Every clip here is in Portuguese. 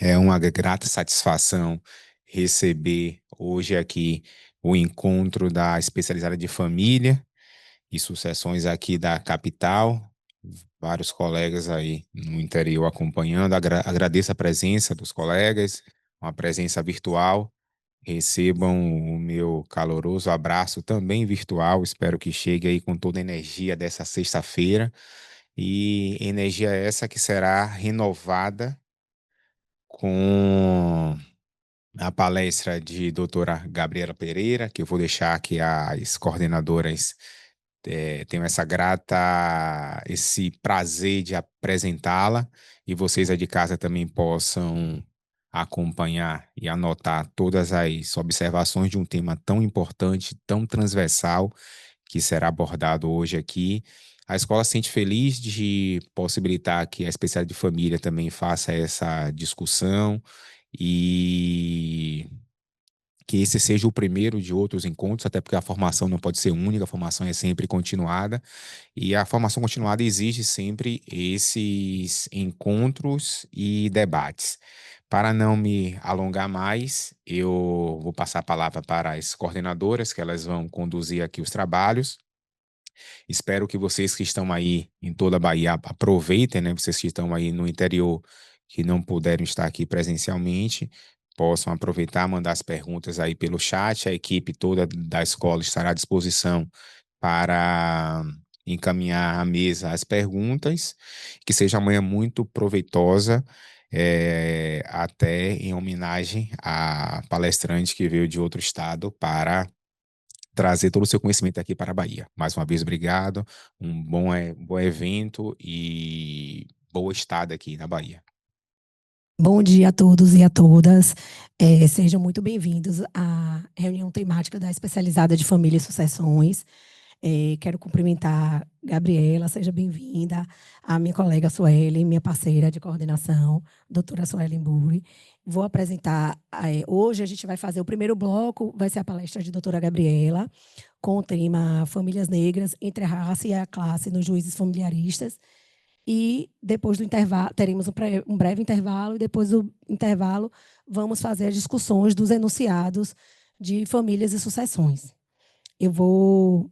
É uma grata satisfação receber hoje aqui o encontro da especializada de família e sucessões aqui da capital. Vários colegas aí no interior acompanhando. Agradeço a presença dos colegas, uma presença virtual. Recebam o meu caloroso abraço também virtual. Espero que chegue aí com toda a energia dessa sexta-feira. E energia essa que será renovada com a palestra de doutora Gabriela Pereira, que eu vou deixar que as coordenadoras tenham esse prazer de apresentá-la e vocês aí de casa também possam acompanhar e anotar todas as observações de um tema tão importante, tão transversal, que será abordado hoje aqui. A escola se sente feliz de possibilitar que a especialidade de família também faça essa discussão e que esse seja o primeiro de outros encontros, até porque a formação não pode ser única, a formação é sempre continuada, e a formação continuada exige sempre esses encontros e debates. Para não me alongar mais, eu vou passar a palavra para as coordenadoras, que elas vão conduzir aqui os trabalhos. Espero que vocês que estão aí em toda a Bahia aproveitem, né? Vocês que estão aí no interior, que não puderam estar aqui presencialmente, possam aproveitar, mandar as perguntas aí pelo chat. A equipe toda da escola estará à disposição para encaminhar à mesa as perguntas. Que seja amanhã muito proveitosa, até em homenagem à palestrante que veio de outro estado para trazer todo o seu conhecimento aqui para a Bahia. Mais uma vez, obrigado, um bom evento e boa estada aqui na Bahia. Bom dia a todos e a todas. Sejam muito bem-vindos à reunião temática da Especializada de Família e Sucessões. Quero cumprimentar Gabriela, seja bem-vinda, a minha colega Suelen, minha parceira de coordenação, doutora Suelen Burri. Vou apresentar, hoje a gente vai fazer o primeiro bloco, vai ser a palestra de doutora Gabriela, com o tema Famílias Negras, entre a raça e a classe nos juízes familiaristas. E depois do intervalo, teremos um breve intervalo, e depois do intervalo vamos fazer as discussões dos enunciados de famílias e sucessões. Eu vou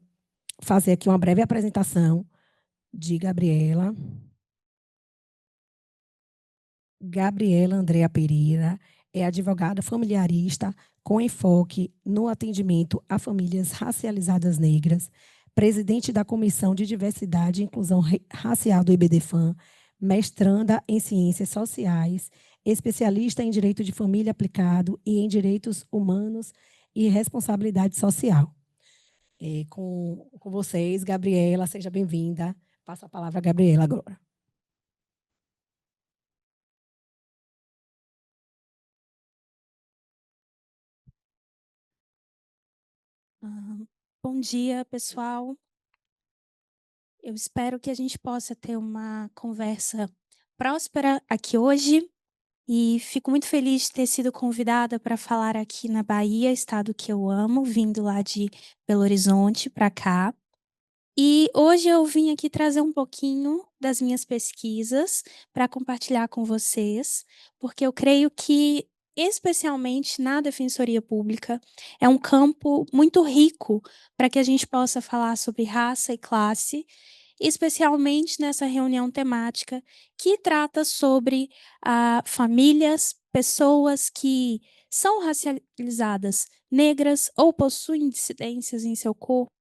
fazer aqui uma breve apresentação de Gabriela. Gabriela Andrea Pereira é advogada familiarista com enfoque no atendimento a famílias racializadas negras, presidente da Comissão de Diversidade e Inclusão Racial do IBDFAM, mestranda em Ciências Sociais, especialista em Direito de Família aplicado e em Direitos Humanos e Responsabilidade Social. Com vocês, Gabriela, seja bem-vinda. Passo a palavra a Gabriela agora. Bom dia, pessoal. Eu espero que a gente possa ter uma conversa próspera aqui hoje e fico muito feliz de ter sido convidada para falar aqui na Bahia, estado que eu amo, vindo lá de Belo Horizonte para cá. E hoje eu vim aqui trazer um pouquinho das minhas pesquisas para compartilhar com vocês, porque eu creio que, especialmente na Defensoria Pública, é um campo muito rico para que a gente possa falar sobre raça e classe, especialmente nessa reunião temática que trata sobre famílias, pessoas que são racializadas, negras ou possuem dissidências em seu corpo,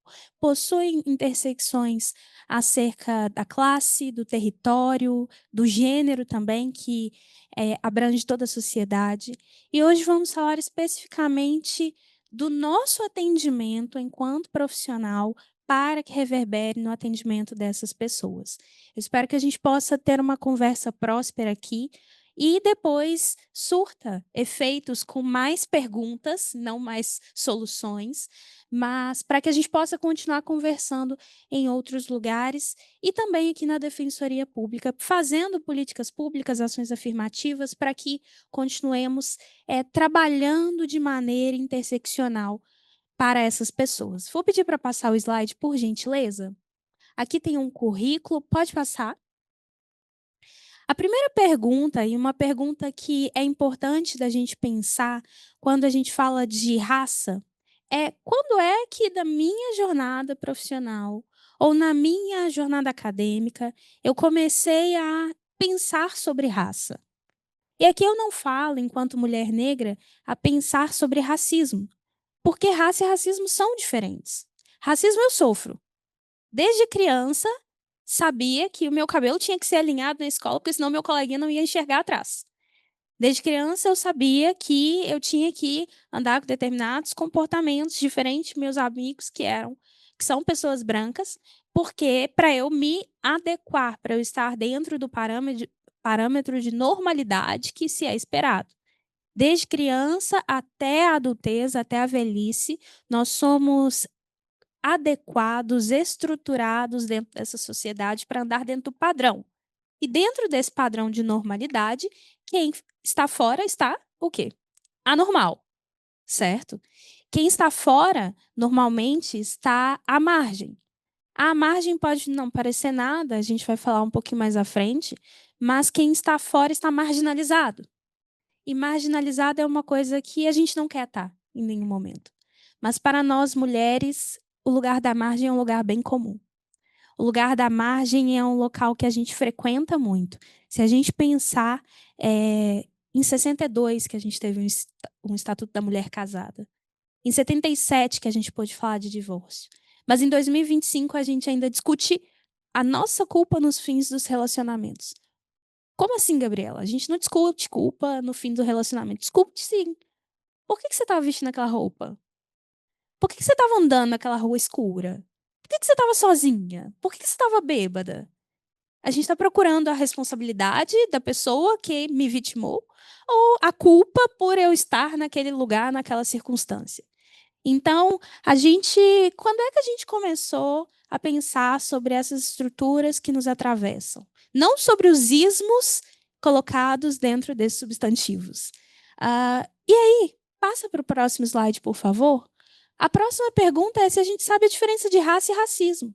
possuem intersecções acerca da classe, do território, do gênero também, que abrange toda a sociedade. E hoje vamos falar especificamente do nosso atendimento enquanto profissional para que reverbere no atendimento dessas pessoas. Eu espero que a gente possa ter uma conversa próspera aqui e depois surta efeitos com mais perguntas, não mais soluções, mas para que a gente possa continuar conversando em outros lugares e também aqui na Defensoria Pública, fazendo políticas públicas, ações afirmativas, para que continuemos trabalhando de maneira interseccional para essas pessoas. Vou pedir para passar o slide, por gentileza. Aqui tem um currículo, pode passar. A primeira pergunta, e uma pergunta que é importante da gente pensar quando a gente fala de raça, é quando é que da minha jornada profissional ou na minha jornada acadêmica eu comecei a pensar sobre raça? E aqui eu não falo, enquanto mulher negra, a pensar sobre racismo, porque raça e racismo são diferentes. Racismo eu sofro. Desde criança, sabia que o meu cabelo tinha que ser alinhado na escola, porque senão meu coleguinha não ia enxergar atrás. Desde criança, eu sabia que eu tinha que andar com determinados comportamentos diferentes dos meus amigos, que são pessoas brancas, porque para eu me adequar, para eu estar dentro do parâmetro de normalidade que se é esperado. Desde criança até a adultez, até a velhice, nós somos adequados, estruturados dentro dessa sociedade para andar dentro do padrão. E dentro desse padrão de normalidade, quem está fora está o quê? Anormal, certo? Quem está fora, normalmente, está à margem. A margem pode não parecer nada, a gente vai falar um pouquinho mais à frente, mas quem está fora está marginalizado. E marginalizado é uma coisa que a gente não quer estar em nenhum momento. Mas para nós mulheres, o lugar da margem é um lugar bem comum. O lugar da margem é um local que a gente frequenta muito. Se a gente pensar em 62, que a gente teve um Estatuto da Mulher Casada. Em 77, que a gente pôde falar de divórcio. Mas em 2025, a gente ainda discute a nossa culpa nos fins dos relacionamentos. Como assim, Gabriela? A gente não discute culpa no fim do relacionamento. Discute sim. Por que você estava vestindo aquela roupa? Por que você estava andando naquela rua escura? Por que você estava sozinha? Por que você estava bêbada? A gente está procurando a responsabilidade da pessoa que me vitimou ou a culpa por eu estar naquele lugar, naquela circunstância. Então, quando é que a gente começou a pensar sobre essas estruturas que nos atravessam? Não sobre os ismos colocados dentro desses substantivos. E aí, passa para o próximo slide, por favor. A próxima pergunta é se a gente sabe a diferença de raça e racismo.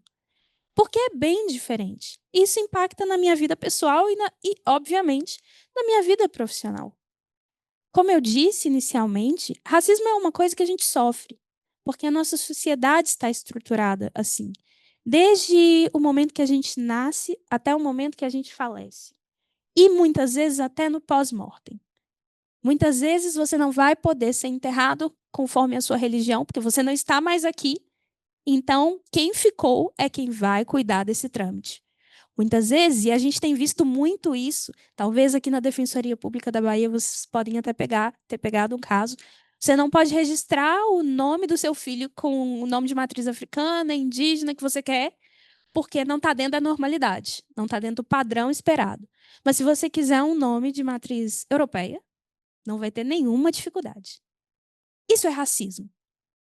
Porque é bem diferente. Isso impacta na minha vida pessoal e, obviamente, na minha vida profissional. Como eu disse inicialmente, racismo é uma coisa que a gente sofre, porque a nossa sociedade está estruturada assim, desde o momento que a gente nasce até o momento que a gente falece. E muitas vezes até no pós-mortem. Muitas vezes você não vai poder ser enterrado conforme a sua religião, porque você não está mais aqui. Então, quem ficou é quem vai cuidar desse trâmite. Muitas vezes, e a gente tem visto muito isso, talvez aqui na Defensoria Pública da Bahia vocês podem até ter pegado um caso, você não pode registrar o nome do seu filho com o nome de matriz africana, indígena que você quer, porque não está dentro da normalidade, não está dentro do padrão esperado. Mas se você quiser um nome de matriz europeia, não vai ter nenhuma dificuldade. Isso é racismo.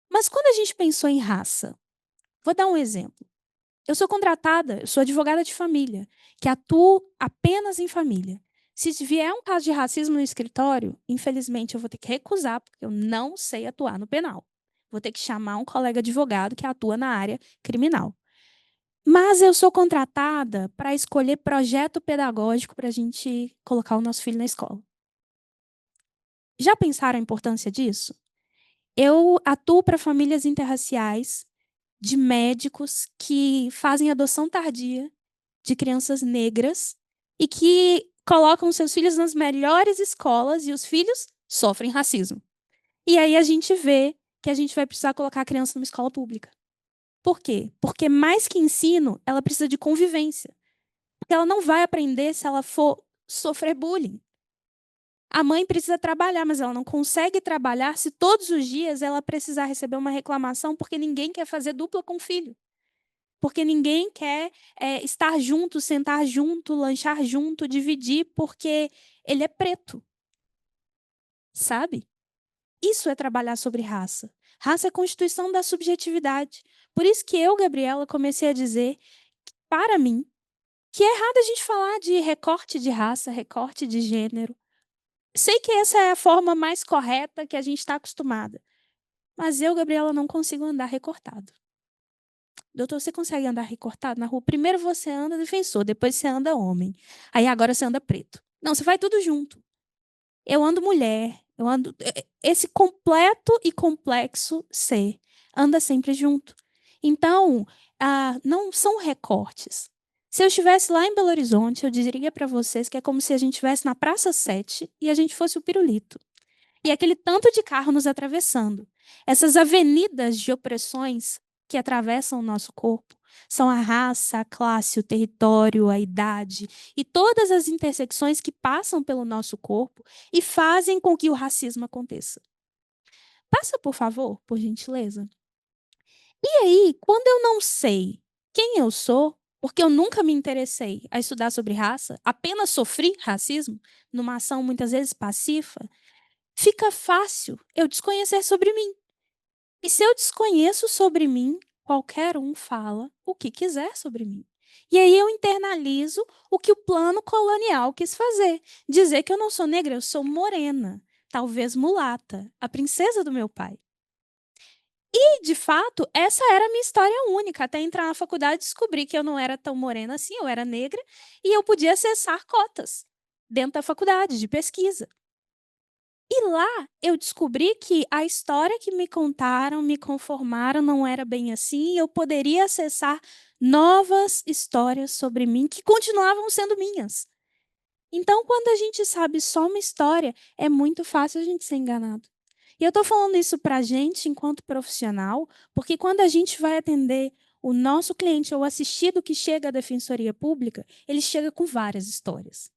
Mas quando a gente pensou em raça, vou dar um exemplo. Eu sou contratada, eu sou advogada de família, que atuo apenas em família. Se vier um caso de racismo no escritório, infelizmente eu vou ter que recusar, porque eu não sei atuar no penal. Vou ter que chamar um colega advogado que atua na área criminal. Mas eu sou contratada para escolher projeto pedagógico para a gente colocar o nosso filho na escola. Já pensaram a importância disso? Eu atuo para famílias interraciais de médicos que fazem adoção tardia de crianças negras e que colocam seus filhos nas melhores escolas e os filhos sofrem racismo. E aí a gente vê que a gente vai precisar colocar a criança numa escola pública. Por quê? Porque mais que ensino, ela precisa de convivência. Porque ela não vai aprender se ela for sofrer bullying. A mãe precisa trabalhar, mas ela não consegue trabalhar se todos os dias ela precisar receber uma reclamação porque ninguém quer fazer dupla com o filho. Porque ninguém quer estar junto, sentar junto, lanchar junto, dividir, porque ele é preto. Sabe? Isso é trabalhar sobre raça. Raça é a constituição da subjetividade. Por isso que eu, Gabriela, comecei a dizer, para mim, que é errado a gente falar de recorte de raça, recorte de gênero. Sei que essa é a forma mais correta que a gente está acostumada. Mas eu, Gabriela, não consigo andar recortado. Doutor, você consegue andar recortado na rua? Primeiro você anda defensor, depois você anda homem. Aí agora você anda preto. Não, você vai tudo junto. Eu ando mulher, eu ando. Esse completo e complexo ser anda sempre junto. Então, não são recortes. Se eu estivesse lá em Belo Horizonte, eu diria para vocês que é como se a gente estivesse na Praça 7 e a gente fosse o pirulito. E aquele tanto de carro nos atravessando. Essas avenidas de opressões que atravessam o nosso corpo são a raça, a classe, o território, a idade e todas as intersecções que passam pelo nosso corpo e fazem com que o racismo aconteça. Passa, por favor, por gentileza. E aí, quando eu não sei quem eu sou, porque eu nunca me interessei a estudar sobre raça, apenas sofri racismo, numa ação muitas vezes passiva, fica fácil eu desconhecer sobre mim. E se eu desconheço sobre mim, qualquer um fala o que quiser sobre mim. E aí eu internalizo o que o plano colonial quis fazer. Dizer que eu não sou negra, eu sou morena, talvez mulata, a princesa do meu pai. E, de fato, essa era a minha história única. Até entrar na faculdade, descobri que eu não era tão morena assim, eu era negra, e eu podia acessar cotas dentro da faculdade de pesquisa. E lá eu descobri que a história que me contaram, me conformaram, não era bem assim, e eu poderia acessar novas histórias sobre mim que continuavam sendo minhas. Então, quando a gente sabe só uma história, é muito fácil a gente ser enganado. E eu estou falando isso para a gente enquanto profissional, porque quando a gente vai atender o nosso cliente ou assistido que chega à Defensoria Pública, ele chega com várias histórias.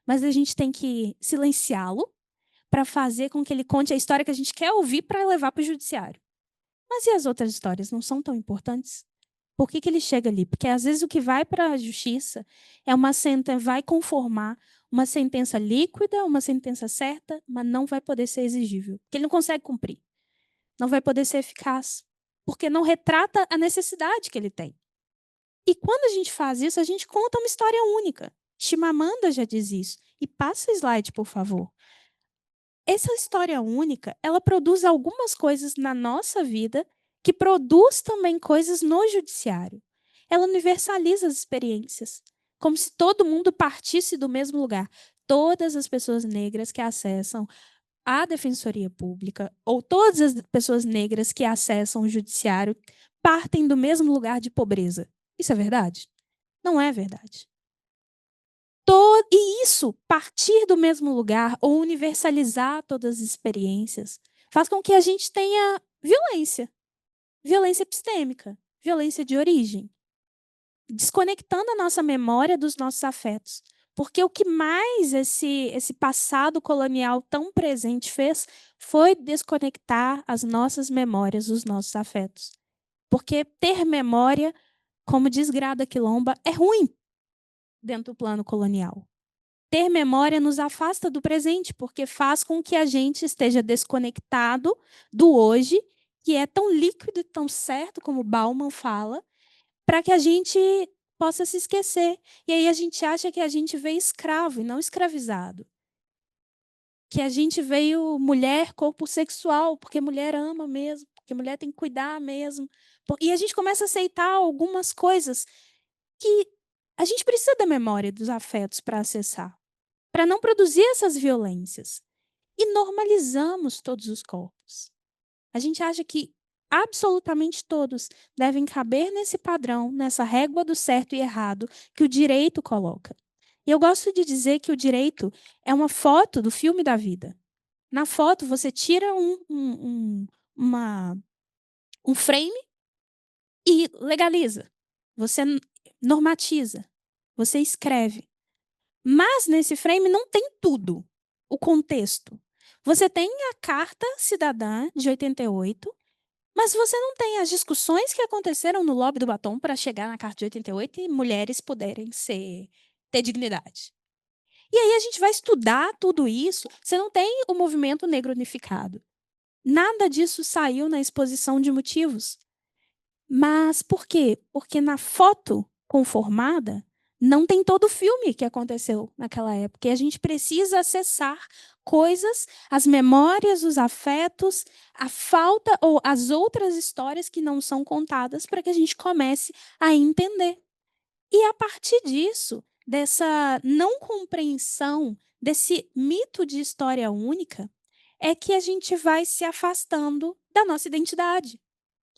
Mas a gente tem que silenciá-lo para fazer com que ele conte a história que a gente quer ouvir para levar para o judiciário. Mas e as outras histórias não são tão importantes? Por que ele chega ali? Porque às vezes o que vai para a justiça é uma sentença, vai conformar uma sentença líquida, uma sentença certa, mas não vai poder ser exigível, porque ele não consegue cumprir. Não vai poder ser eficaz, porque não retrata a necessidade que ele tem. E quando a gente faz isso, a gente conta uma história única. Chimamanda já diz isso. E passa o slide, por favor. Essa história única, ela produz algumas coisas na nossa vida que produz também coisas no judiciário. Ela universaliza as experiências, como se todo mundo partisse do mesmo lugar. Todas as pessoas negras que acessam a Defensoria Pública, ou todas as pessoas negras que acessam o judiciário, partem do mesmo lugar de pobreza. Isso é verdade? Não é verdade. E isso, partir do mesmo lugar ou universalizar todas as experiências, faz com que a gente tenha violência. Violência epistêmica, violência de origem. Desconectando a nossa memória dos nossos afetos. Porque o que mais esse passado colonial tão presente fez foi desconectar as nossas memórias dos nossos afetos. Porque ter memória, como diz Grada Quilomba, é ruim dentro do plano colonial. Ter memória nos afasta do presente, porque faz com que a gente esteja desconectado do hoje, que é tão líquido e tão certo, como Bauman fala, para que a gente possa se esquecer. E aí a gente acha que a gente veio escravo e não escravizado. Que a gente veio mulher, corpo sexual, porque mulher ama mesmo, porque mulher tem que cuidar mesmo. E a gente começa a aceitar algumas coisas que a gente precisa da memória dos afetos para acessar, para não produzir essas violências. E normalizamos todos os corpos. A gente acha que absolutamente todos devem caber nesse padrão, nessa régua do certo e errado que o direito coloca. E eu gosto de dizer que o direito é uma foto do filme da vida. Na foto, você tira um frame e legaliza. Você normatiza. Você escreve. Mas nesse frame não tem tudo, o contexto. Você tem a Carta Cidadã de 88, mas você não tem as discussões que aconteceram no lobby do batom para chegar na Carta de 88 e mulheres puderem ter dignidade. E aí a gente vai estudar tudo isso, você não tem o movimento negro unificado. Nada disso saiu na exposição de motivos. Mas por quê? Porque na foto conformada Não tem todo o filme que aconteceu naquela época. E a gente precisa acessar coisas, as memórias, os afetos, a falta ou as outras histórias que não são contadas para que a gente comece a entender. E a partir disso, dessa não compreensão, desse mito de história única, é que a gente vai se afastando da nossa identidade.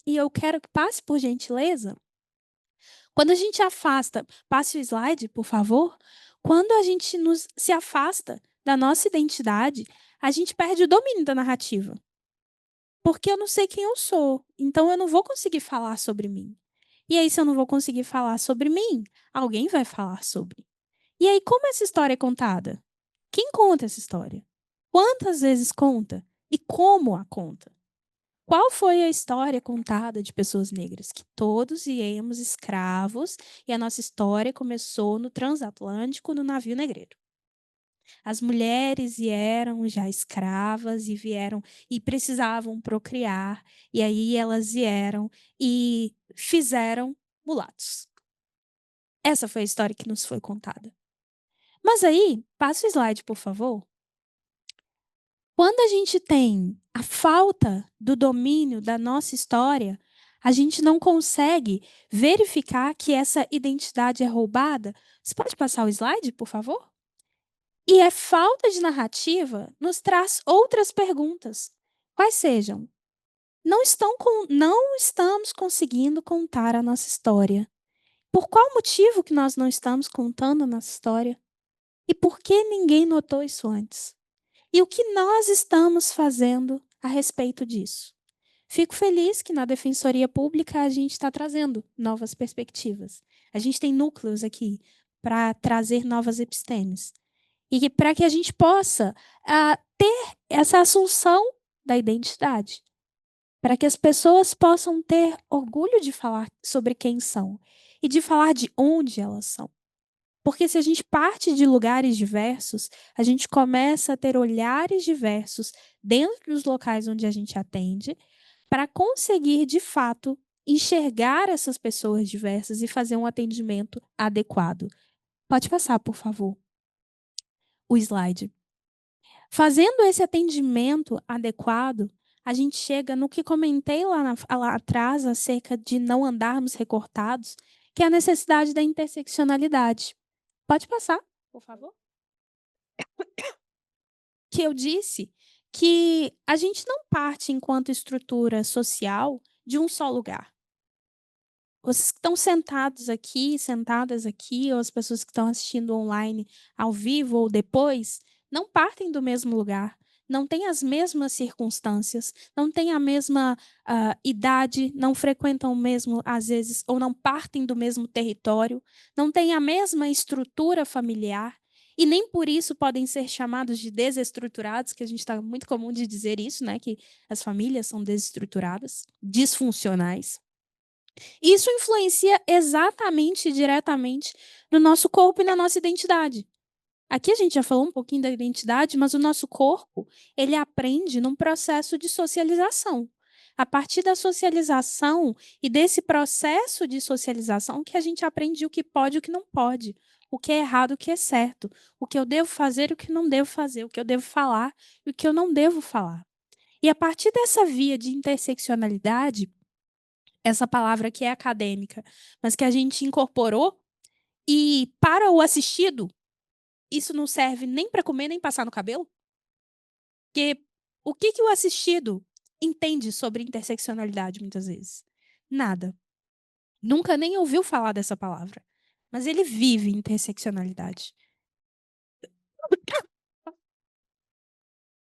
E eu quero que passe, por gentileza, quando a gente afasta, passe o slide, por favor. Quando a gente se afasta da nossa identidade, a gente perde o domínio da narrativa. Porque eu não sei quem eu sou, então eu não vou conseguir falar sobre mim. E aí, se eu não vou conseguir falar sobre mim, alguém vai falar sobre. E aí, como essa história é contada? Quem conta essa história? Quantas vezes conta? E como a conta? Qual foi a história contada de pessoas negras? Que todos viemos escravos e a nossa história começou no transatlântico, no navio negreiro. As mulheres vieram já escravas e vieram e precisavam procriar, e aí elas vieram e fizeram mulatos. Essa foi a história que nos foi contada. Mas aí, passa o slide, por favor. Quando a gente tem a falta do domínio da nossa história, a gente não consegue verificar que essa identidade é roubada. Você pode passar o slide, por favor? E a falta de narrativa nos traz outras perguntas. Quais sejam? Não estamos conseguindo contar a nossa história. Por qual motivo que nós não estamos contando a nossa história? E por que ninguém notou isso antes? E o que nós estamos fazendo a respeito disso? Fico feliz que na Defensoria Pública a gente está trazendo novas perspectivas. A gente tem núcleos aqui para trazer novas epistemes. E para que a gente possa ter essa assunção da identidade. Para que as pessoas possam ter orgulho de falar sobre quem são e de falar de onde elas são. Porque se a gente parte de lugares diversos, a gente começa a ter olhares diversos dentro dos locais onde a gente atende, para conseguir, de fato, enxergar essas pessoas diversas e fazer um atendimento adequado. Pode passar, por favor, o slide. Fazendo esse atendimento adequado, a gente chega no que comentei lá atrás, acerca de não andarmos recortados, que é a necessidade da interseccionalidade. Pode passar, por favor? Que eu disse que a gente não parte, enquanto estrutura social, de um só lugar. Vocês que estão sentadas aqui, ou as pessoas que estão assistindo online, ao vivo ou depois, não partem do mesmo lugar, não têm as mesmas circunstâncias, não têm a mesma idade, não frequentam o mesmo, às vezes, ou não partem do mesmo território, não têm a mesma estrutura familiar, e nem por isso podem ser chamados de desestruturados, que a gente está muito comum de dizer isso, né? Que as famílias são desestruturadas, disfuncionais. Isso influencia exatamente e diretamente no nosso corpo e na nossa identidade. Aqui a gente já falou um pouquinho da identidade, mas o nosso corpo, ele aprende num processo de socialização. A partir da socialização e desse processo de socialização que a gente aprende o que pode e o que não pode, o que é errado e o que é certo, o que eu devo fazer e o que não devo fazer, o que eu devo falar e o que eu não devo falar. E a partir dessa via de interseccionalidade, essa palavra que é acadêmica, mas que a gente incorporou, e para o assistido, isso não serve nem para comer, nem passar no cabelo? Porque o que o assistido entende sobre interseccionalidade, muitas vezes? Nada. Nunca nem ouviu falar dessa palavra. Mas ele vive interseccionalidade.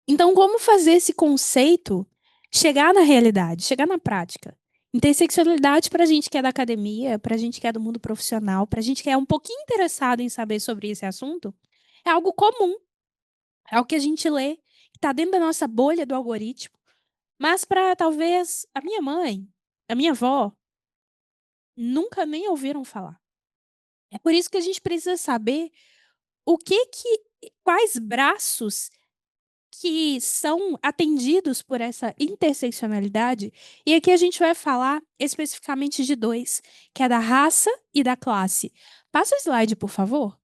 Então, como fazer esse conceito chegar na realidade, chegar na prática? Interseccionalidade, para a gente que é da academia, para a gente que é do mundo profissional, para a gente que é um pouquinho interessado em saber sobre esse assunto, é algo comum. É algo que a gente lê, que está dentro da nossa bolha do algoritmo. Mas para talvez a minha mãe, a minha avó, nunca nem ouviram falar. É por isso que a gente precisa saber quais braços que são atendidos por essa interseccionalidade. E aqui a gente vai falar especificamente de dois, que é da raça e da classe. Passa o slide, por favor.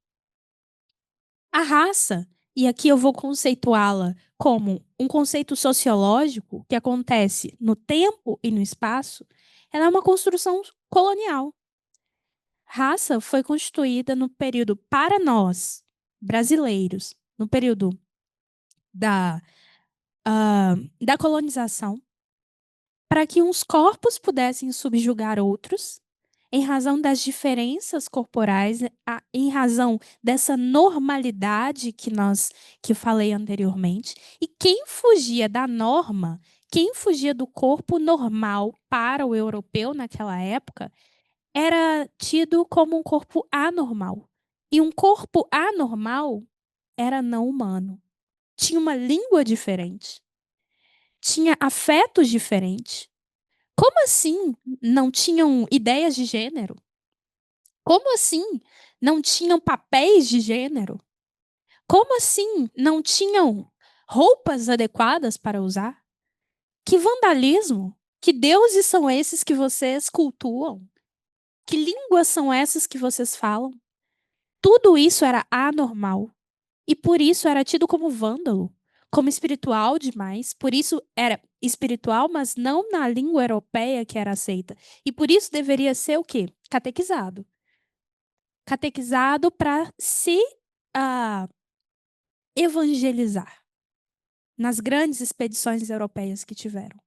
A raça, e aqui eu vou conceituá-la como um conceito sociológico que acontece no tempo e no espaço, ela é uma construção colonial. Raça foi constituída no período, para nós, brasileiros, no período da, da colonização, para que uns corpos pudessem subjugar outros, em razão das diferenças corporais, em razão dessa normalidade que falei anteriormente. E quem fugia da norma, quem fugia do corpo normal para o europeu naquela época, era tido como um corpo anormal. E um corpo anormal era não humano. Tinha uma língua diferente, tinha afetos diferentes. Como assim não tinham ideias de gênero? Como assim não tinham papéis de gênero? Como assim não tinham roupas adequadas para usar? Que vandalismo! Que deuses são esses que vocês cultuam? Que línguas são essas que vocês falam? Tudo isso era anormal. E por isso era tido como vândalo, como espiritual demais. Por isso era espiritual, mas não na língua europeia que era aceita. E por isso deveria ser o quê? Catequizado. Catequizado para se evangelizar nas grandes expedições europeias que tiveram.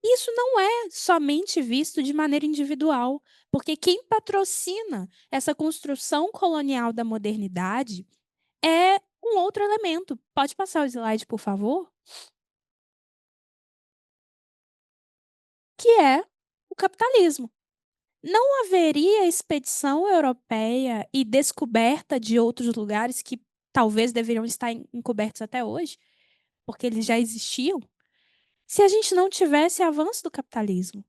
Isso não é somente visto de maneira individual, porque quem patrocina essa construção colonial da modernidade é um outro elemento. Pode passar o slide, por favor? Que é o capitalismo. Não haveria expedição europeia e descoberta de outros lugares que talvez deveriam estar encobertos até hoje, porque eles já existiam, se a gente não tivesse avanço do capitalismo.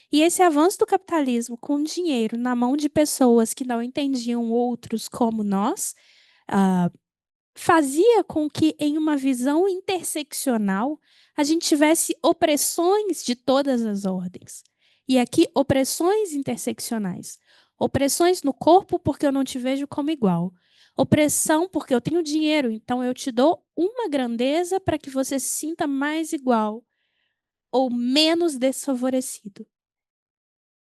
E esse avanço do capitalismo com dinheiro na mão de pessoas que não entendiam outros como nós, fazia com que, em uma visão interseccional, a gente tivesse opressões de todas as ordens. E aqui, opressões interseccionais. Opressões no corpo porque eu não te vejo como igual. Opressão porque eu tenho dinheiro, então eu te dou uma grandeza para que você se sinta mais igual ou menos desfavorecido.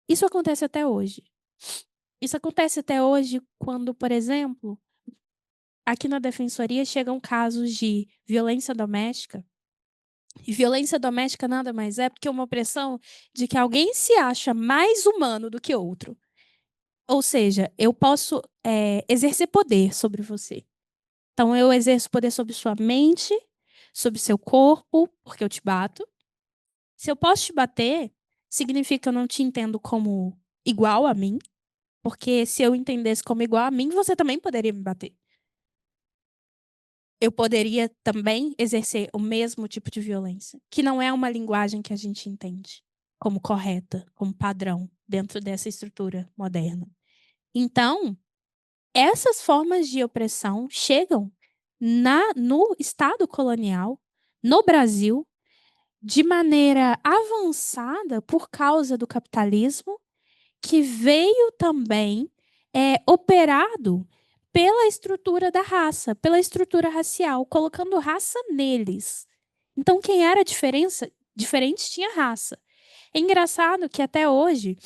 Isso acontece até hoje. Isso acontece até hoje quando, por exemplo, aqui na defensoria chegam casos de violência doméstica. E violência doméstica nada mais é porque uma opressão de que alguém se acha mais humano do que outro. Ou seja, eu posso exercer poder sobre você. Então, eu exerço poder sobre sua mente, sobre seu corpo, porque eu te bato. Se eu posso te bater, significa que eu não te entendo como igual a mim, porque se eu entendesse como igual a mim, você também poderia me bater. Eu poderia também exercer o mesmo tipo de violência, que não é uma linguagem que a gente entende como correta, como padrão, dentro dessa estrutura moderna. Então, essas formas de opressão chegam no Estado colonial, no Brasil, de maneira avançada por causa do capitalismo, que veio também operado pela estrutura da raça, pela estrutura racial, colocando raça neles. Então, quem era diferente tinha raça. É engraçado que até hoje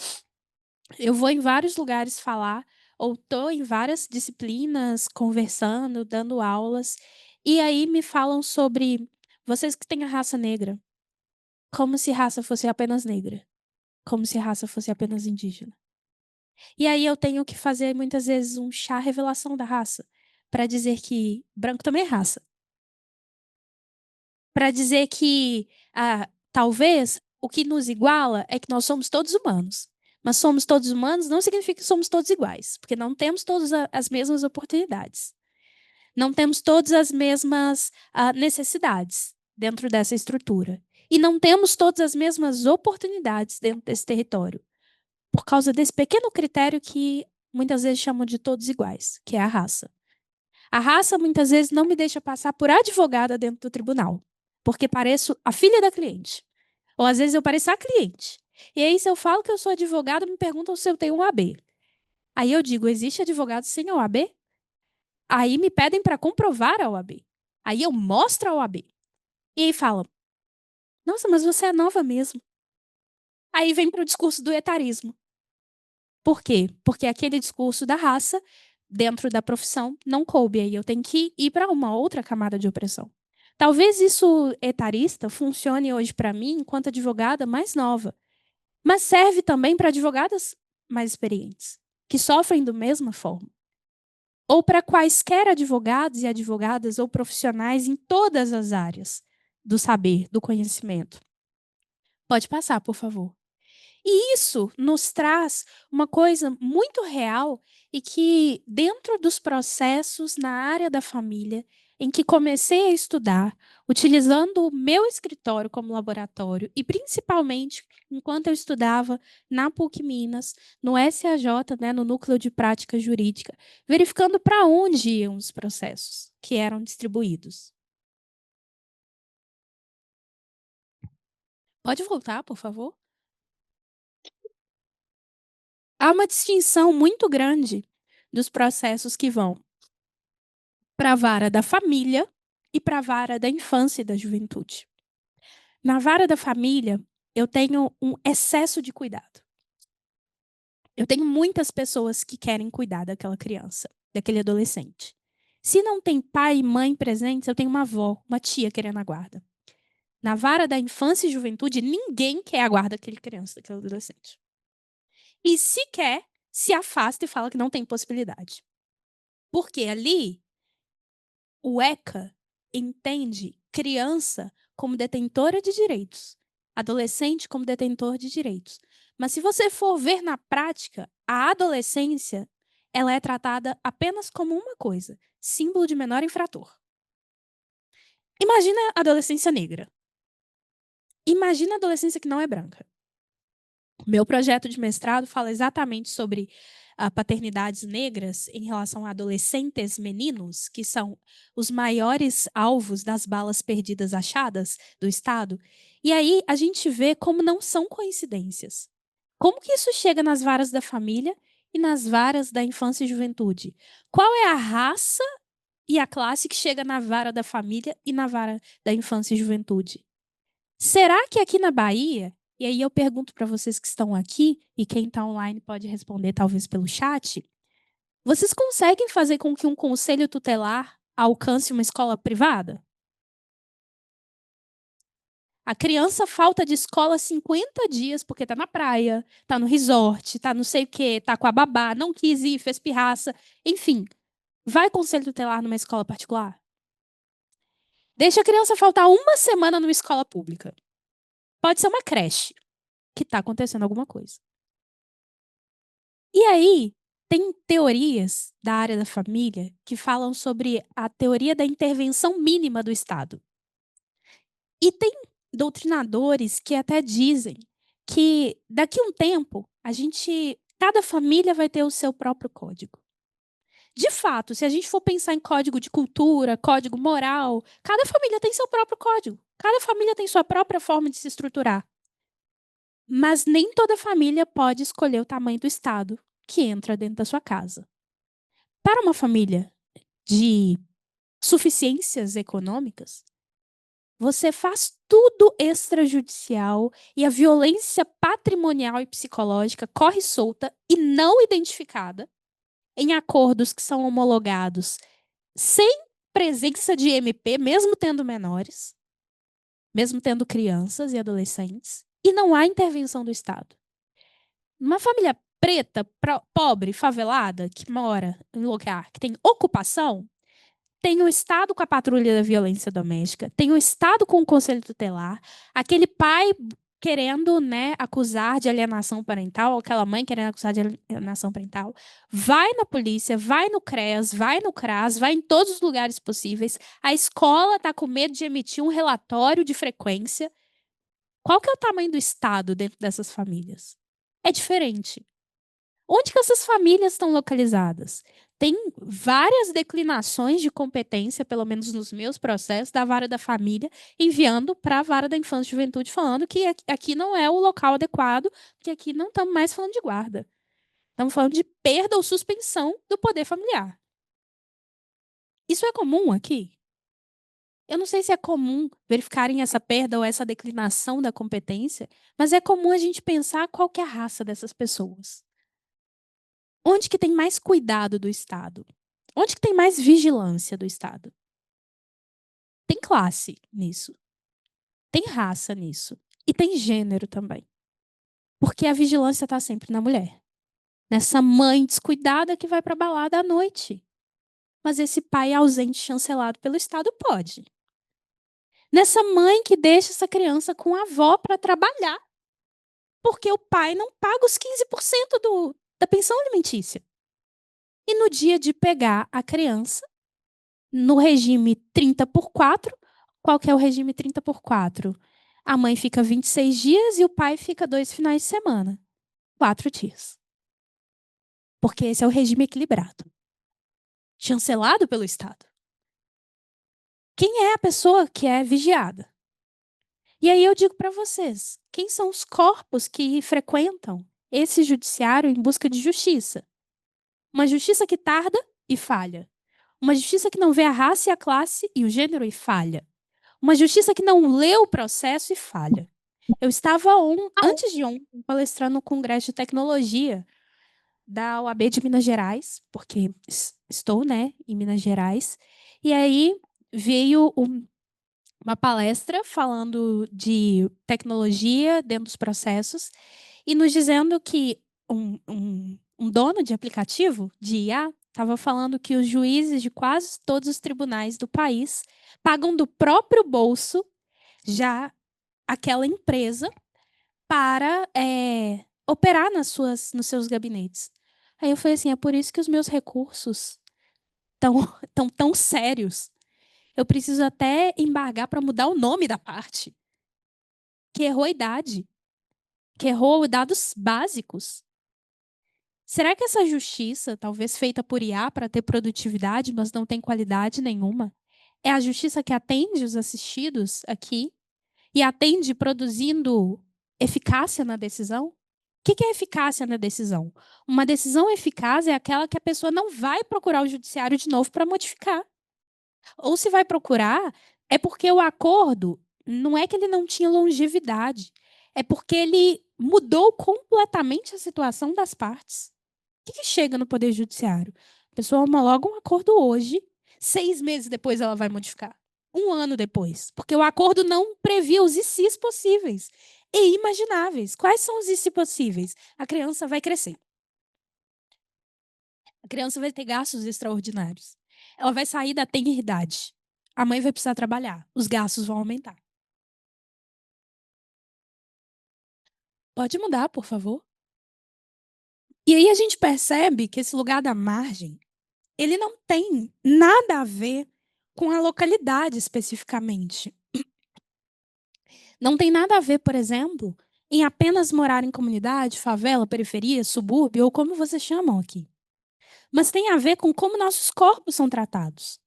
eu vou em vários lugares falar, ou estou em várias disciplinas, conversando, dando aulas, e aí me falam sobre vocês que têm a raça negra, como se raça fosse apenas negra, como se raça fosse apenas indígena. E aí eu tenho que fazer muitas vezes um chá revelação da raça, para dizer que branco também é raça. Para dizer que talvez o que nos iguala é que nós somos todos humanos. Mas somos todos humanos não significa que somos todos iguais, porque não temos todas as mesmas oportunidades. Não temos todas as mesmas necessidades dentro dessa estrutura. E não temos todas as mesmas oportunidades dentro desse território, por causa desse pequeno critério que muitas vezes chamam de todos iguais, que é a raça. A raça muitas vezes não me deixa passar por advogada dentro do tribunal, porque pareço a filha da cliente. Ou às vezes eu pareço a cliente. E aí, se eu falo que eu sou advogada, me perguntam se eu tenho um AB. Aí eu digo, existe advogado sem OAB? Aí me pedem para comprovar a OAB. Aí eu mostro a OAB. E aí falam, nossa, mas você é nova mesmo. Aí vem para o discurso do etarismo. Por quê? Porque aquele discurso da raça, dentro da profissão, não coube. Aí eu tenho que ir para uma outra camada de opressão. Talvez isso etarista funcione hoje para mim enquanto advogada mais nova, mas serve também para advogadas mais experientes, que sofrem da mesma forma. Ou para quaisquer advogados e advogadas ou profissionais em todas as áreas do saber, do conhecimento. Pode passar, por favor. E isso nos traz uma coisa muito real e que, dentro dos processos na área da família, em que comecei a estudar, utilizando o meu escritório como laboratório e, principalmente, enquanto eu estudava na PUC Minas, no SAJ, né, no Núcleo de Prática Jurídica, verificando para onde iam os processos que eram distribuídos. Pode voltar, por favor? Há uma distinção muito grande dos processos que vão para a vara da família e para a vara da infância e da juventude. Na vara da família, eu tenho um excesso de cuidado. Eu tenho muitas pessoas que querem cuidar daquela criança, daquele adolescente. Se não tem pai e mãe presentes, eu tenho uma avó, uma tia querendo a guarda. Na vara da infância e juventude, ninguém quer a guarda daquele criança, daquele adolescente. E se quer, se afasta e fala que não tem possibilidade. Porque ali o ECA entende criança como detentora de direitos, adolescente como detentor de direitos. Mas se você for ver na prática, a adolescência ela é tratada apenas como uma coisa, símbolo de menor infrator. Imagina a adolescência negra. Imagina a adolescência que não é branca. Meu projeto de mestrado fala exatamente sobre paternidades negras em relação a adolescentes meninos, que são os maiores alvos das balas perdidas achadas do Estado. E aí a gente vê como não são coincidências. Como que isso chega nas varas da família e nas varas da infância e juventude? Qual é a raça e a classe que chega na vara da família e na vara da infância e juventude? Será que aqui na Bahia, e aí eu pergunto para vocês que estão aqui, e quem está online pode responder talvez pelo chat, vocês conseguem fazer com que um conselho tutelar alcance uma escola privada? A criança falta de escola 50 dias porque está na praia, está no resort, está não sei o quê, está com a babá, não quis ir, fez pirraça, enfim. Vai conselho tutelar numa escola particular? Deixa a criança faltar uma semana numa escola pública. Pode ser uma creche que está acontecendo alguma coisa. E aí, tem teorias da área da família que falam sobre a teoria da intervenção mínima do Estado. E tem doutrinadores que até dizem que daqui a um tempo, cada família vai ter o seu próprio código. De fato, se a gente for pensar em código de cultura, código moral, cada família tem seu próprio código. Cada família tem sua própria forma de se estruturar. Mas nem toda família pode escolher o tamanho do Estado que entra dentro da sua casa. Para uma família de suficiências econômicas, você faz tudo extrajudicial e a violência patrimonial e psicológica corre solta e não identificada em acordos que são homologados sem presença de MP, mesmo tendo menores, mesmo tendo crianças e adolescentes, e não há intervenção do Estado. Uma família preta, pobre, favelada, que mora em lugar que tem ocupação, tem o Estado com a patrulha da violência doméstica, tem o Estado com o conselho tutelar, aquele pai querendo, né, acusar de alienação parental, ou aquela mãe querendo acusar de alienação parental, vai na polícia, vai no CREAS, vai no CRAS, vai em todos os lugares possíveis. A escola está com medo de emitir um relatório de frequência. Qual que é o tamanho do Estado dentro dessas famílias? É diferente. Onde que essas famílias estão localizadas? Tem várias declinações de competência, pelo menos nos meus processos, da vara da família, enviando para a vara da infância e juventude, falando que aqui não é o local adequado, que aqui não estamos mais falando de guarda. Estamos falando de perda ou suspensão do poder familiar. Isso é comum aqui? Eu não sei se é comum verificarem essa perda ou essa declinação da competência, mas é comum a gente pensar qual que é a raça dessas pessoas. Onde que tem mais cuidado do Estado? Onde que tem mais vigilância do Estado? Tem classe nisso. Tem raça nisso. E tem gênero também. Porque a vigilância está sempre na mulher. Nessa mãe descuidada que vai para a balada à noite. Mas esse pai ausente, chancelado pelo Estado, pode. Nessa mãe que deixa essa criança com a avó para trabalhar. Porque o pai não paga os 15% da pensão alimentícia. E no dia de pegar a criança, no regime 30/4, qual que é o regime 30/4? A mãe fica 26 dias e o pai fica 2 finais de semana. 4 dias. Porque esse é o regime equilibrado. Chancelado pelo Estado. Quem é a pessoa que é vigiada? E aí eu digo para vocês, quem são os corpos que frequentam esse judiciário em busca de justiça? Uma justiça que tarda e falha. Uma justiça que não vê a raça e a classe e o gênero e falha. Uma justiça que não lê o processo e falha. Eu estava antes de ontem palestrando no Congresso de Tecnologia da UAB de Minas Gerais, porque estou, né, em Minas Gerais. E aí veio uma palestra falando de tecnologia dentro dos processos e nos dizendo que um dono de aplicativo de IA estava falando que os juízes de quase todos os tribunais do país pagam do próprio bolso já aquela empresa para operar nos seus gabinetes. Aí eu falei assim, é por isso que os meus recursos estão tão sérios. Eu preciso até embargar para mudar o nome da parte. Que errou a idade. Que errou dados básicos. Será que essa justiça, talvez feita por IA para ter produtividade, mas não tem qualidade nenhuma, é a justiça que atende os assistidos aqui e atende produzindo eficácia na decisão? O que é eficácia na decisão? Uma decisão eficaz é aquela que a pessoa não vai procurar o judiciário de novo para modificar. Ou se vai procurar, é porque o acordo não é que ele não tinha longevidade, é porque ele mudou completamente a situação das partes. O que chega no Poder Judiciário? A pessoa homologa um acordo hoje, 6 meses depois ela vai modificar. 1 ano depois. Porque o acordo não previa os ICs possíveis e imagináveis. Quais são os ICs possíveis? A criança vai crescer. A criança vai ter gastos extraordinários. Ela vai sair da tenra-idade. A mãe vai precisar trabalhar. Os gastos vão aumentar. Pode mudar, por favor? E aí a gente percebe que esse lugar da margem, ele não tem nada a ver com a localidade especificamente. Não tem nada a ver, por exemplo, em apenas morar em comunidade, favela, periferia, subúrbio ou como vocês chamam aqui. Mas tem a ver com como nossos corpos são tratados.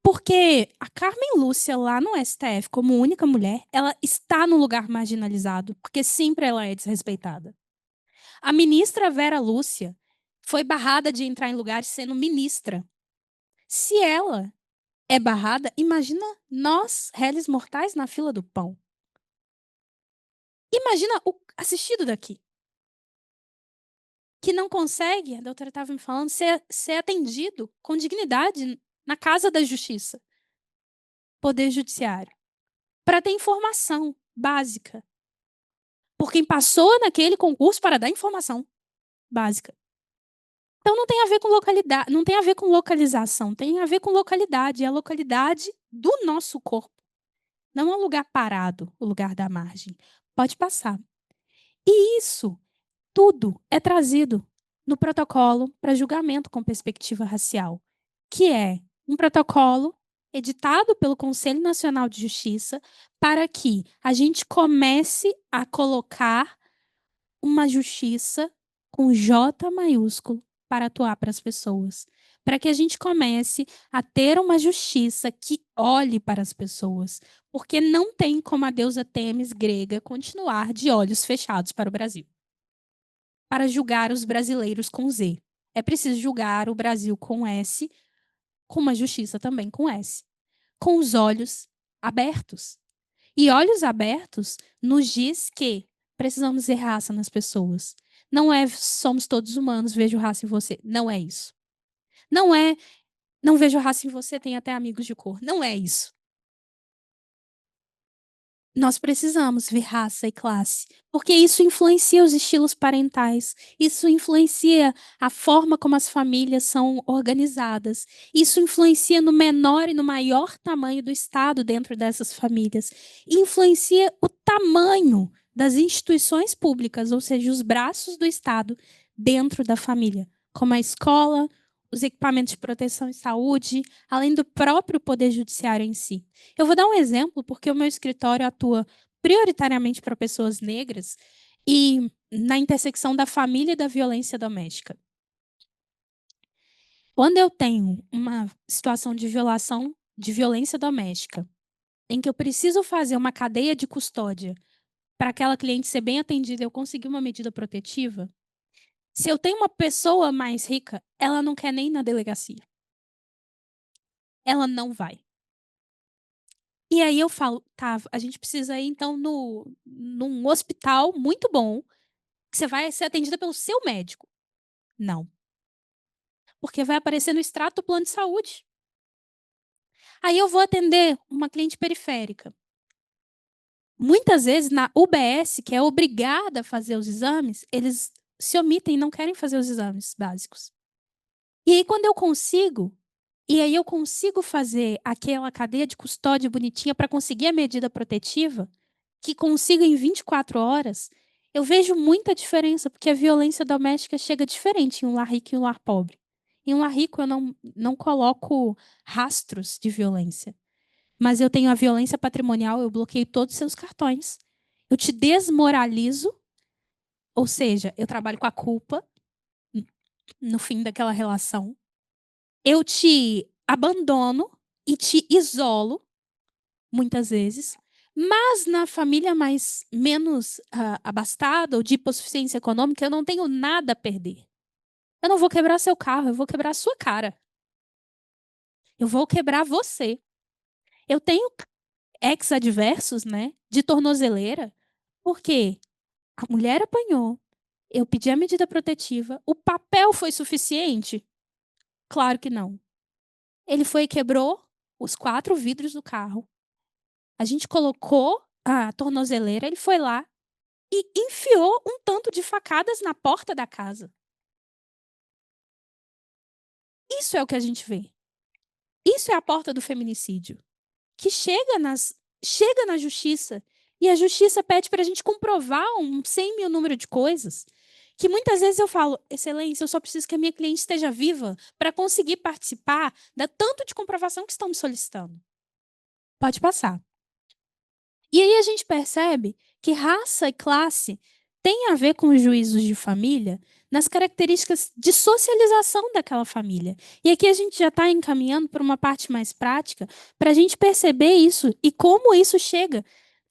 Porque a Carmen Lúcia, lá no STF, como única mulher, ela está no lugar marginalizado, porque sempre ela é desrespeitada. A ministra Vera Lúcia foi barrada de entrar em lugares sendo ministra. Se ela é barrada, imagina nós, réis mortais, na fila do pão. Imagina o assistido daqui, que não consegue, a doutora estava me falando, ser atendido com dignidade na Casa da Justiça, Poder Judiciário, para ter informação básica. Por quem passou naquele concurso para dar informação básica. Então não tem a ver com localidade, não tem a ver com localização, tem a ver com localidade, é a localidade do nosso corpo. Não é um lugar parado, o lugar da margem. Pode passar. E isso tudo é trazido no protocolo para julgamento com perspectiva racial, que é um protocolo editado pelo Conselho Nacional de Justiça para que a gente comece a colocar uma justiça com J maiúsculo para atuar para as pessoas. Para que a gente comece a ter uma justiça que olhe para as pessoas. Porque não tem como a deusa Têmis grega continuar de olhos fechados para o Brasil. para julgar os brasileiros com Z. É preciso julgar o Brasil com S, com uma justiça também com S. Com os olhos abertos. E olhos abertos nos diz que precisamos ver raça nas pessoas. Não é somos todos humanos, vejo raça em você. Não é isso. Não é não vejo raça em você, tem até amigos de cor. Não é isso. Nós precisamos ver raça e classe, porque isso influencia os estilos parentais, isso influencia a forma como as famílias são organizadas, isso influencia no menor e no maior tamanho do Estado dentro dessas famílias, influencia o tamanho das instituições públicas, ou seja, os braços do Estado dentro da família, como a escola, os equipamentos de proteção e saúde, além do próprio poder judiciário em si. Eu vou dar um exemplo, porque o meu escritório atua prioritariamente para pessoas negras e na intersecção da família e da violência doméstica. Quando eu tenho uma situação de violação, de violência doméstica, em que eu preciso fazer uma cadeia de custódia para aquela cliente ser bem atendida e eu conseguir uma medida protetiva, se eu tenho uma pessoa mais rica, ela não quer nem ir na delegacia. Ela não vai. E aí eu falo, tá, a gente precisa ir então num hospital muito bom, que você vai ser atendida pelo seu médico. Não. Porque vai aparecer no extrato do plano de saúde. Aí eu vou atender uma cliente periférica. Muitas vezes na UBS, que é obrigada a fazer os exames, eles se omitem e não querem fazer os exames básicos. E aí quando eu consigo, fazer aquela cadeia de custódia bonitinha para conseguir a medida protetiva, que consigo em 24 horas, eu vejo muita diferença, porque a violência doméstica chega diferente em um lar rico e um lar pobre. Em um lar rico, eu não coloco rastros de violência. Mas eu tenho a violência patrimonial, eu bloqueio todos os seus cartões. Eu te desmoralizo, ou seja, eu trabalho com a culpa no fim daquela relação. Eu te abandono e te isolo, muitas vezes. Mas na família menos abastada ou de hipossuficiência econômica, eu não tenho nada a perder. Eu não vou quebrar seu carro, eu vou quebrar a sua cara. Eu vou quebrar você. Eu tenho ex-adversos, né, de tornozeleira, porque a mulher apanhou, eu pedi a medida protetiva, o papel foi suficiente? Claro que não. Ele foi e quebrou os 4 vidros do carro. A gente colocou a tornozeleira, ele foi lá e enfiou um tanto de facadas na porta da casa. Isso é o que a gente vê. Isso é a porta do feminicídio, que chega na justiça e a justiça pede para a gente comprovar um 100 mil número de coisas que muitas vezes eu falo, excelência, eu só preciso que a minha cliente esteja viva para conseguir participar da tanto de comprovação que estão me solicitando. Pode passar. E aí a gente percebe que raça e classe têm a ver com os juízos de família nas características de socialização daquela família. E aqui a gente já está encaminhando para uma parte mais prática para a gente perceber isso e como isso chega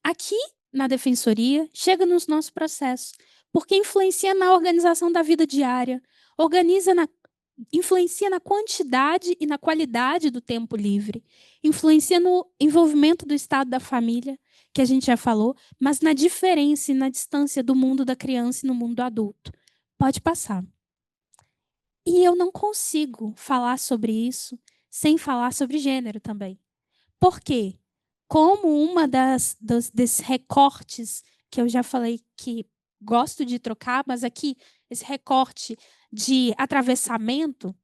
aqui na defensoria, chega nos nossos processos, porque influencia na organização da vida diária, influencia na quantidade e na qualidade do tempo livre, influencia no envolvimento do estado da família, que a gente já falou, mas na diferença e na distância do mundo da criança e no mundo do adulto. Pode passar. E eu não consigo falar sobre isso sem falar sobre gênero também. Por quê? Como desses recortes que eu já falei que gosto de trocar, mas aqui esse recorte de atravessamento,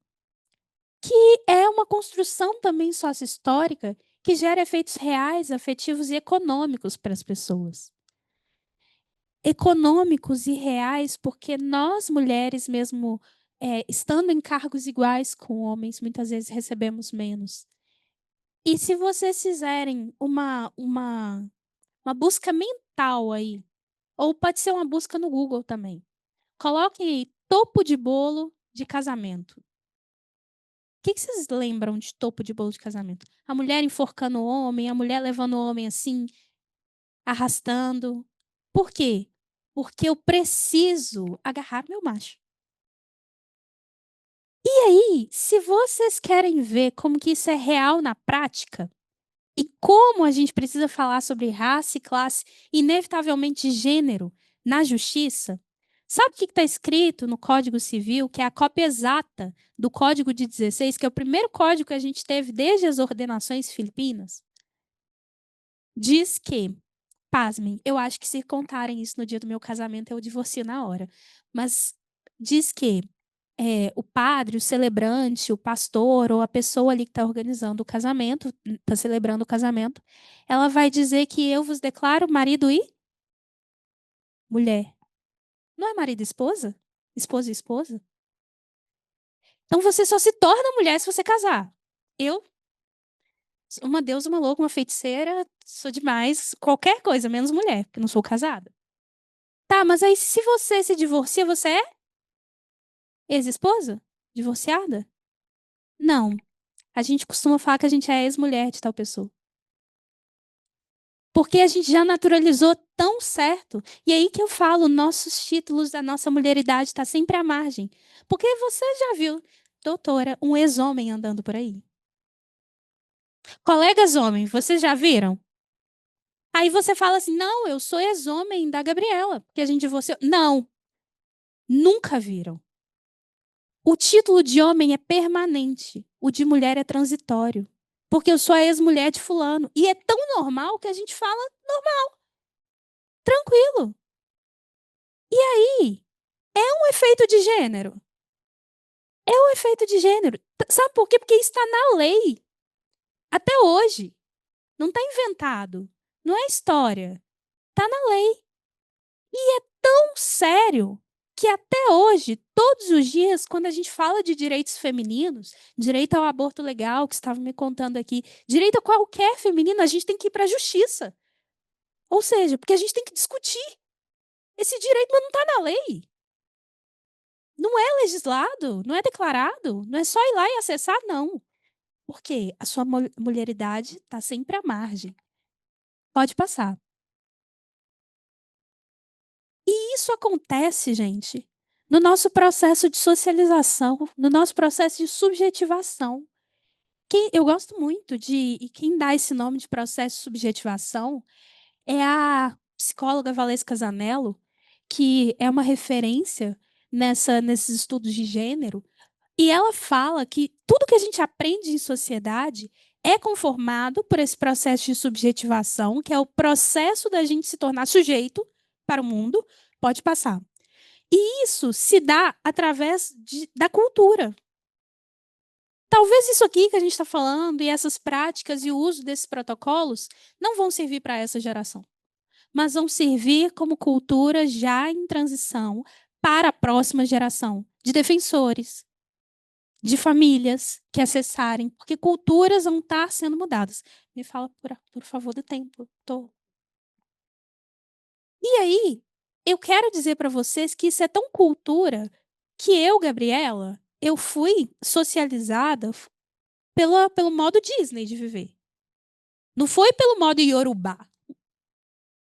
que é uma construção também sócio-histórica que gera efeitos reais, afetivos e econômicos para as pessoas. Econômicos e reais, porque nós, mulheres, mesmo estando em cargos iguais com homens, muitas vezes recebemos menos. E se vocês fizerem uma busca mental aí, ou pode ser uma busca no Google também, coloquem aí topo de bolo de casamento. O que vocês lembram de topo de bolo de casamento? A mulher enforcando o homem, a mulher levando o homem assim, arrastando. Por quê? porque eu preciso agarrar meu macho. E aí, se vocês querem ver como que isso é real na prática, e como a gente precisa falar sobre raça e classe, inevitavelmente gênero, na justiça, sabe o que está escrito no Código Civil, que é a cópia exata do Código de 16, que é o primeiro código que a gente teve desde as ordenações filipinas? Diz que, pasmem, eu acho que se contarem isso no dia do meu casamento, eu divorcio na hora. Mas diz que o padre, o celebrante, o pastor ou a pessoa ali que está organizando o casamento, está celebrando o casamento, ela vai dizer que eu vos declaro marido e mulher. Não é marido e esposa? Esposa e esposa? Então você só se torna mulher se você casar. Eu, uma deusa, uma louca, uma feiticeira, sou demais, qualquer coisa, menos mulher, porque não sou casada. Tá, mas aí se você se divorcia, você é ex-esposa? Divorciada? Não. A gente costuma falar que a gente é ex-mulher de tal pessoa. Porque a gente já naturalizou tão certo. E aí que eu falo, nossos títulos da nossa mulheridade está sempre à margem. Porque você já viu, doutora, um ex-homem andando por aí? Colegas homens, vocês já viram? Aí você fala assim: não, eu sou ex-homem da Gabriela, porque a gente divorciou. Não, nunca viram. O título de homem é permanente, o de mulher é transitório. Porque eu sou a ex-mulher de fulano. E é tão normal que a gente fala normal, tranquilo. E aí, é um efeito de gênero. É um efeito de gênero. Sabe por quê? Porque está na lei. Até hoje. Não está inventado. Não é história. Está na lei. E é tão sério que até hoje, todos os dias, quando a gente fala de direitos femininos, direito ao aborto legal, que estava me contando aqui, direito a qualquer feminino, a gente tem que ir para a justiça. Ou seja, porque a gente tem que discutir esse direito, mas não está na lei. Não é legislado, não é declarado, não é só ir lá e acessar, não. Porque a sua mulheridade está sempre à margem. Pode passar. E isso acontece, gente, no nosso processo de socialização, no nosso processo de subjetivação. Eu gosto muito de. E quem dá esse nome de processo de subjetivação é a psicóloga Valesca Zanello, que é uma referência nesses estudos de gênero. E ela fala que tudo que a gente aprende em sociedade é conformado por esse processo de subjetivação, que é o processo da gente se tornar sujeito para o mundo. Pode passar. E isso se dá através da cultura. Talvez isso aqui que a gente está falando e essas práticas e o uso desses protocolos não vão servir para essa geração, mas vão servir como cultura já em transição para a próxima geração de defensores, de famílias que acessarem, porque culturas vão estar sendo mudadas. Me fala, por favor, do tempo. E aí, eu quero dizer para vocês que isso é tão cultura que eu, Gabriela, eu fui socializada pelo modo Disney de viver. Não foi pelo modo Yorubá.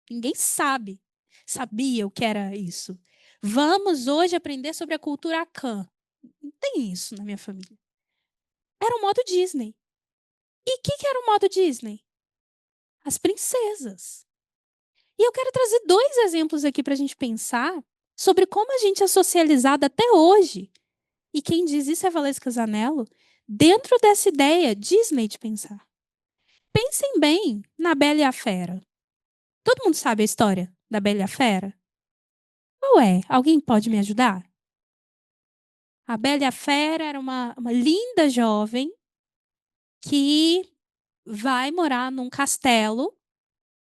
Ninguém sabia o que era isso. Vamos hoje aprender sobre a cultura Akan. Não tem isso na minha família. Era o modo Disney. E o que era o modo Disney? As princesas. E eu quero trazer dois exemplos aqui para a gente pensar sobre como a gente é socializado até hoje. E quem diz isso é Valesca Zanello, dentro dessa ideia Disney de pensar. Pensem bem na Bela e a Fera. Todo mundo sabe a história da Bela e a Fera? Qual é? Alguém pode me ajudar? A Bela e a Fera era uma linda jovem que vai morar num castelo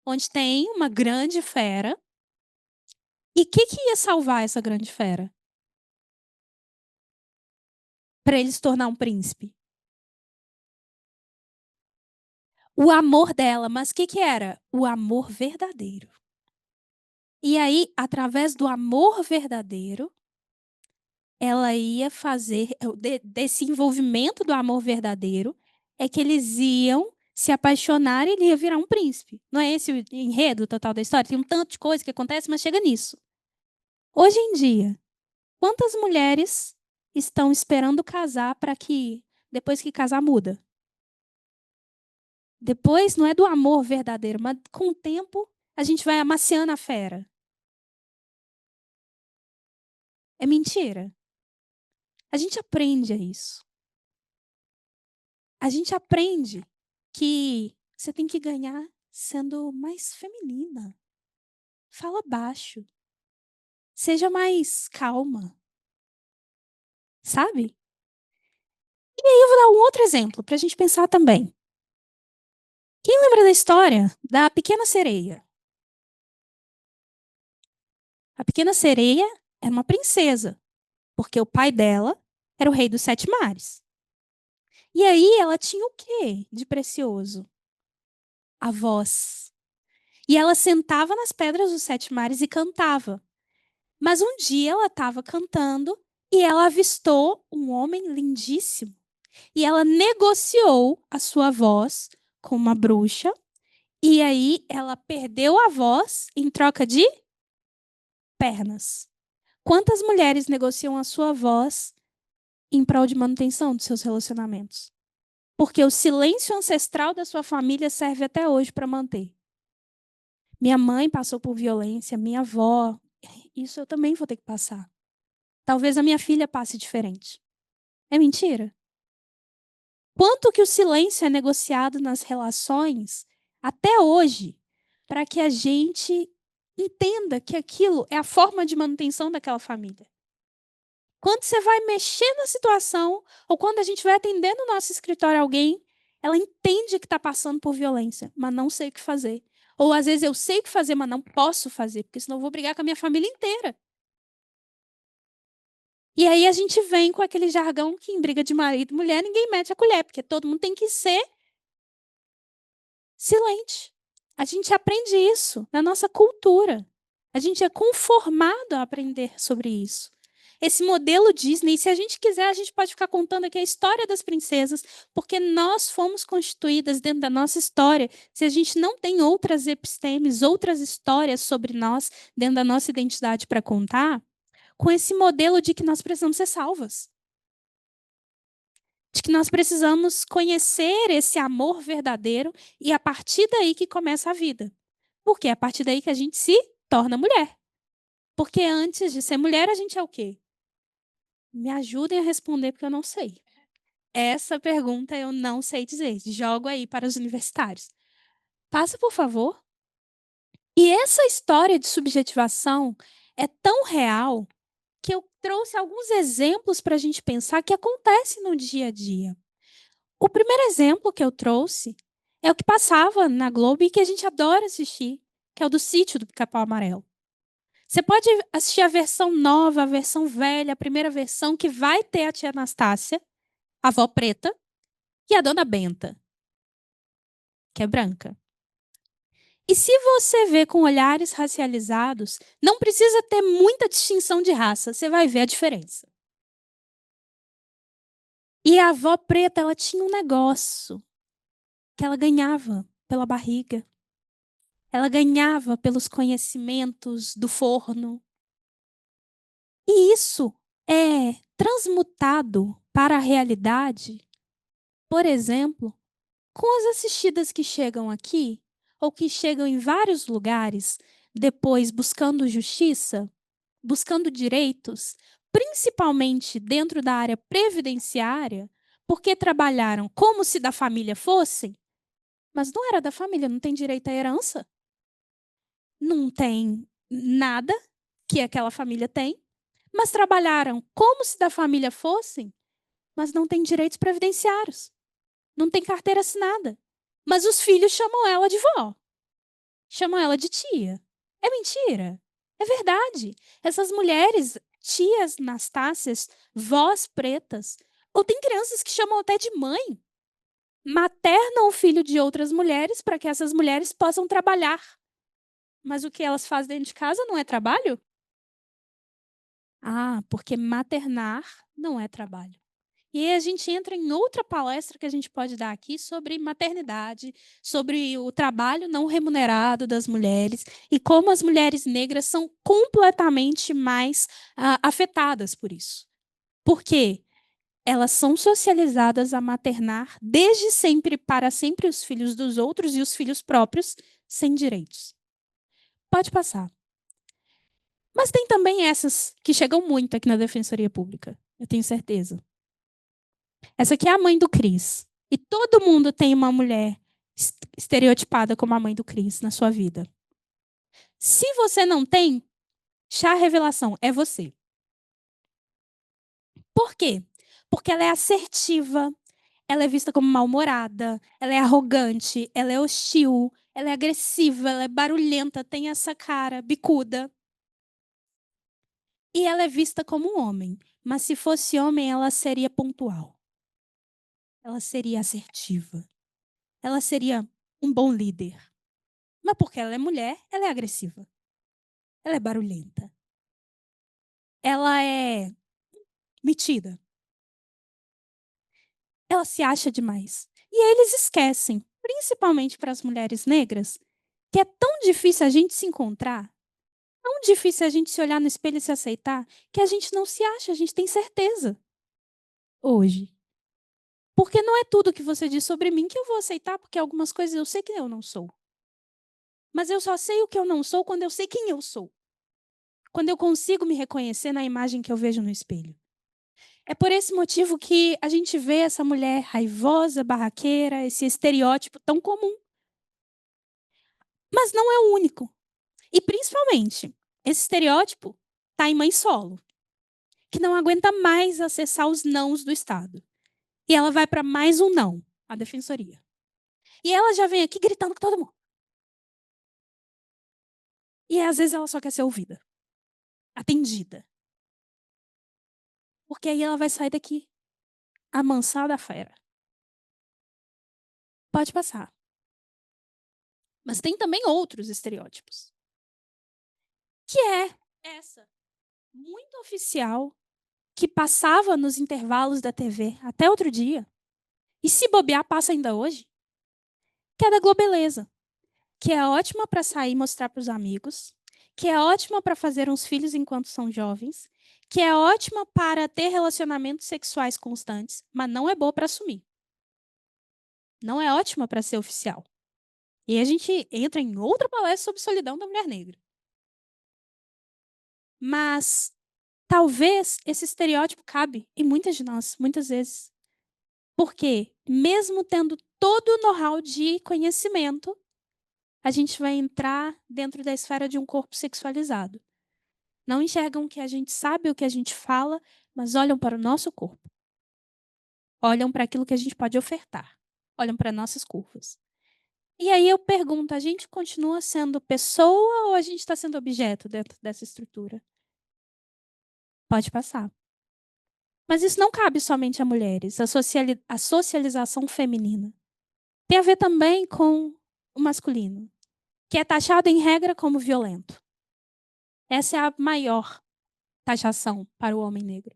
onde tem uma grande fera. E o que ia salvar essa grande fera? Para ele se tornar um príncipe? O amor dela, mas o que era? O amor verdadeiro. E aí, através do amor verdadeiro, ela ia fazer, desse envolvimento do amor verdadeiro, é que eles iam se apaixonar e ele ia virar um príncipe. Não é esse o enredo total da história? Tem um tanto de coisa que acontece, mas chega nisso. Hoje em dia, quantas mulheres estão esperando casar para que, depois que casar, muda? Depois não é do amor verdadeiro, mas com o tempo a gente vai amaciando a fera. É mentira. A gente aprende a isso. A gente aprende que você tem que ganhar sendo mais feminina. Fala baixo. Seja mais calma. Sabe? E aí eu vou dar um outro exemplo para a gente pensar também. Quem lembra da história da Pequena Sereia? A Pequena Sereia era uma princesa, porque o pai dela era o rei dos sete mares. E aí ela tinha o quê de precioso? A voz. E ela sentava nas pedras dos sete mares e cantava. Mas um dia ela estava cantando e ela avistou um homem lindíssimo. E ela negociou a sua voz com uma bruxa. E aí ela perdeu a voz em troca de pernas. Quantas mulheres negociam a sua voz em prol de manutenção dos seus relacionamentos? Porque o silêncio ancestral da sua família serve até hoje para manter. Minha mãe passou por violência, minha avó, isso eu também vou ter que passar. Talvez a minha filha passe diferente. É mentira? Quanto que o silêncio é negociado nas relações até hoje para que a gente entenda que aquilo é a forma de manutenção daquela família? Quando você vai mexer na situação, ou quando a gente vai atender no nosso escritório alguém, ela entende que está passando por violência, mas não sei o que fazer. Ou às vezes eu sei o que fazer, mas não posso fazer, porque senão eu vou brigar com a minha família inteira. E aí a gente vem com aquele jargão que em briga de marido e mulher ninguém mete a colher, porque todo mundo tem que ser silente. A gente aprende isso na nossa cultura. A gente é conformado a aprender sobre isso. Esse modelo Disney, se a gente quiser, a gente pode ficar contando aqui a história das princesas, porque nós fomos constituídas dentro da nossa história. Se a gente não tem outras epistemes, outras histórias sobre nós, dentro da nossa identidade para contar, com esse modelo de que nós precisamos ser salvas. De que nós precisamos conhecer esse amor verdadeiro e a partir daí que começa a vida. Porque é a partir daí que a gente se torna mulher. Porque antes de ser mulher, a gente é o quê? Me ajudem a responder, porque eu não sei. Essa pergunta eu não sei dizer. Jogo aí para os universitários. Passa, por favor. E essa história de subjetivação é tão real que eu trouxe alguns exemplos para a gente pensar que acontece no dia a dia. O primeiro exemplo que eu trouxe é o que passava na Globo e que a gente adora assistir, que é o do Sítio do Pica-Pau Amarelo. Você pode assistir a versão nova, a versão velha, a primeira versão, que vai ter a tia Anastácia, a avó preta, e a dona Benta, que é branca. E se você vê com olhares racializados, não precisa ter muita distinção de raça, você vai ver a diferença. E a avó preta, ela tinha um negócio que ela ganhava pela barriga. Ela ganhava pelos conhecimentos do forno. E isso é transmutado para a realidade, por exemplo, com as assistidas que chegam aqui, ou que chegam em vários lugares, depois buscando justiça, buscando direitos, principalmente dentro da área previdenciária, porque trabalharam como se da família fossem, mas não era da família, não tem direito à herança, não tem nada que aquela família tem, mas trabalharam como se da família fossem, mas não tem direitos previdenciários, não tem carteira assinada. Mas os filhos chamam ela de vó, chamam ela de tia. É mentira. É verdade. Essas mulheres, tias Nastácias, vós pretas, ou tem crianças que chamam até de mãe, maternam o filho de outras mulheres para que essas mulheres possam trabalhar. Mas o que elas fazem dentro de casa não é trabalho? Ah, porque maternar não é trabalho. E aí a gente entra em outra palestra que a gente pode dar aqui sobre maternidade, sobre o trabalho não remunerado das mulheres e como as mulheres negras são completamente mais afetadas por isso. Por quê? Elas são socializadas a maternar desde sempre para sempre os filhos dos outros e os filhos próprios sem direitos. Pode passar. Mas tem também essas que chegam muito aqui na Defensoria Pública, eu tenho certeza. Essa aqui é a mãe do Cris. E todo mundo tem uma mulher estereotipada como a mãe do Cris na sua vida. Se você não tem, chá revelação, é você. Por quê? Porque ela é assertiva, ela é vista como mal-humorada, ela é arrogante, ela é hostil, ela é agressiva, ela é barulhenta, tem essa cara bicuda. E ela é vista como um homem. Mas se fosse homem, ela seria pontual. Ela seria assertiva. Ela seria um bom líder. Mas porque ela é mulher, ela é agressiva. Ela é barulhenta. Ela é metida. Ela se acha demais. E aí eles esquecem, principalmente para as mulheres negras, que é tão difícil a gente se encontrar, tão difícil a gente se olhar no espelho e se aceitar, que a gente não se acha, a gente tem certeza. Hoje. Porque não é tudo que você diz sobre mim que eu vou aceitar, porque algumas coisas eu sei que eu não sou. Mas eu só sei o que eu não sou quando eu sei quem eu sou. Quando eu consigo me reconhecer na imagem que eu vejo no espelho. É por esse motivo que a gente vê essa mulher raivosa, barraqueira, esse estereótipo tão comum. Mas não é o único. E principalmente, esse estereótipo está em mãe solo, que não aguenta mais acessar os nãos do Estado. E ela vai para mais um não, a defensoria. E ela já vem aqui gritando com todo mundo. E às vezes ela só quer ser ouvida, atendida. Porque aí ela vai sair daqui amansada a fera. Pode passar. Mas tem também outros estereótipos. Que é essa, muito oficial, que passava nos intervalos da TV até outro dia. E se bobear, passa ainda hoje. Que é da Globeleza. Que é ótima para sair e mostrar para os amigos. Que é ótima para fazer uns filhos enquanto são jovens. Que é ótima para ter relacionamentos sexuais constantes, mas não é boa para assumir. Não é ótima para ser oficial. E aí a gente entra em outra palestra sobre solidão da mulher negra. Mas talvez esse estereótipo cabe em muitas de nós, muitas vezes. Porque, mesmo tendo todo o know-how de conhecimento, a gente vai entrar dentro da esfera de um corpo sexualizado. Não enxergam que a gente sabe o que a gente fala, mas olham para o nosso corpo. Olham para aquilo que a gente pode ofertar. Olham para nossas curvas. E aí eu pergunto, a gente continua sendo pessoa ou a gente está sendo objeto dentro dessa estrutura? Pode passar. Mas isso não cabe somente a mulheres, a socialização feminina. Tem a ver também com o masculino, que é taxado em regra como violento. Essa é a maior taxação para o homem negro.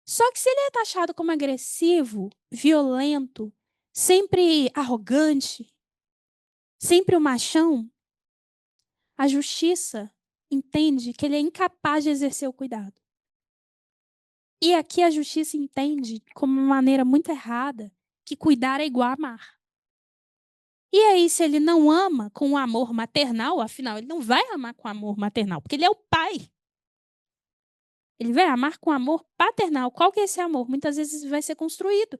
Só que se ele é taxado como agressivo, violento, sempre arrogante, sempre o machão, a justiça entende que ele é incapaz de exercer o cuidado. E aqui a justiça entende, como uma maneira muito errada, que cuidar é igual a amar. E aí, se ele não ama com o amor maternal, afinal, ele não vai amar com amor maternal, porque ele é o pai. Ele vai amar com amor paternal. Qual que é esse amor? Muitas vezes vai ser construído.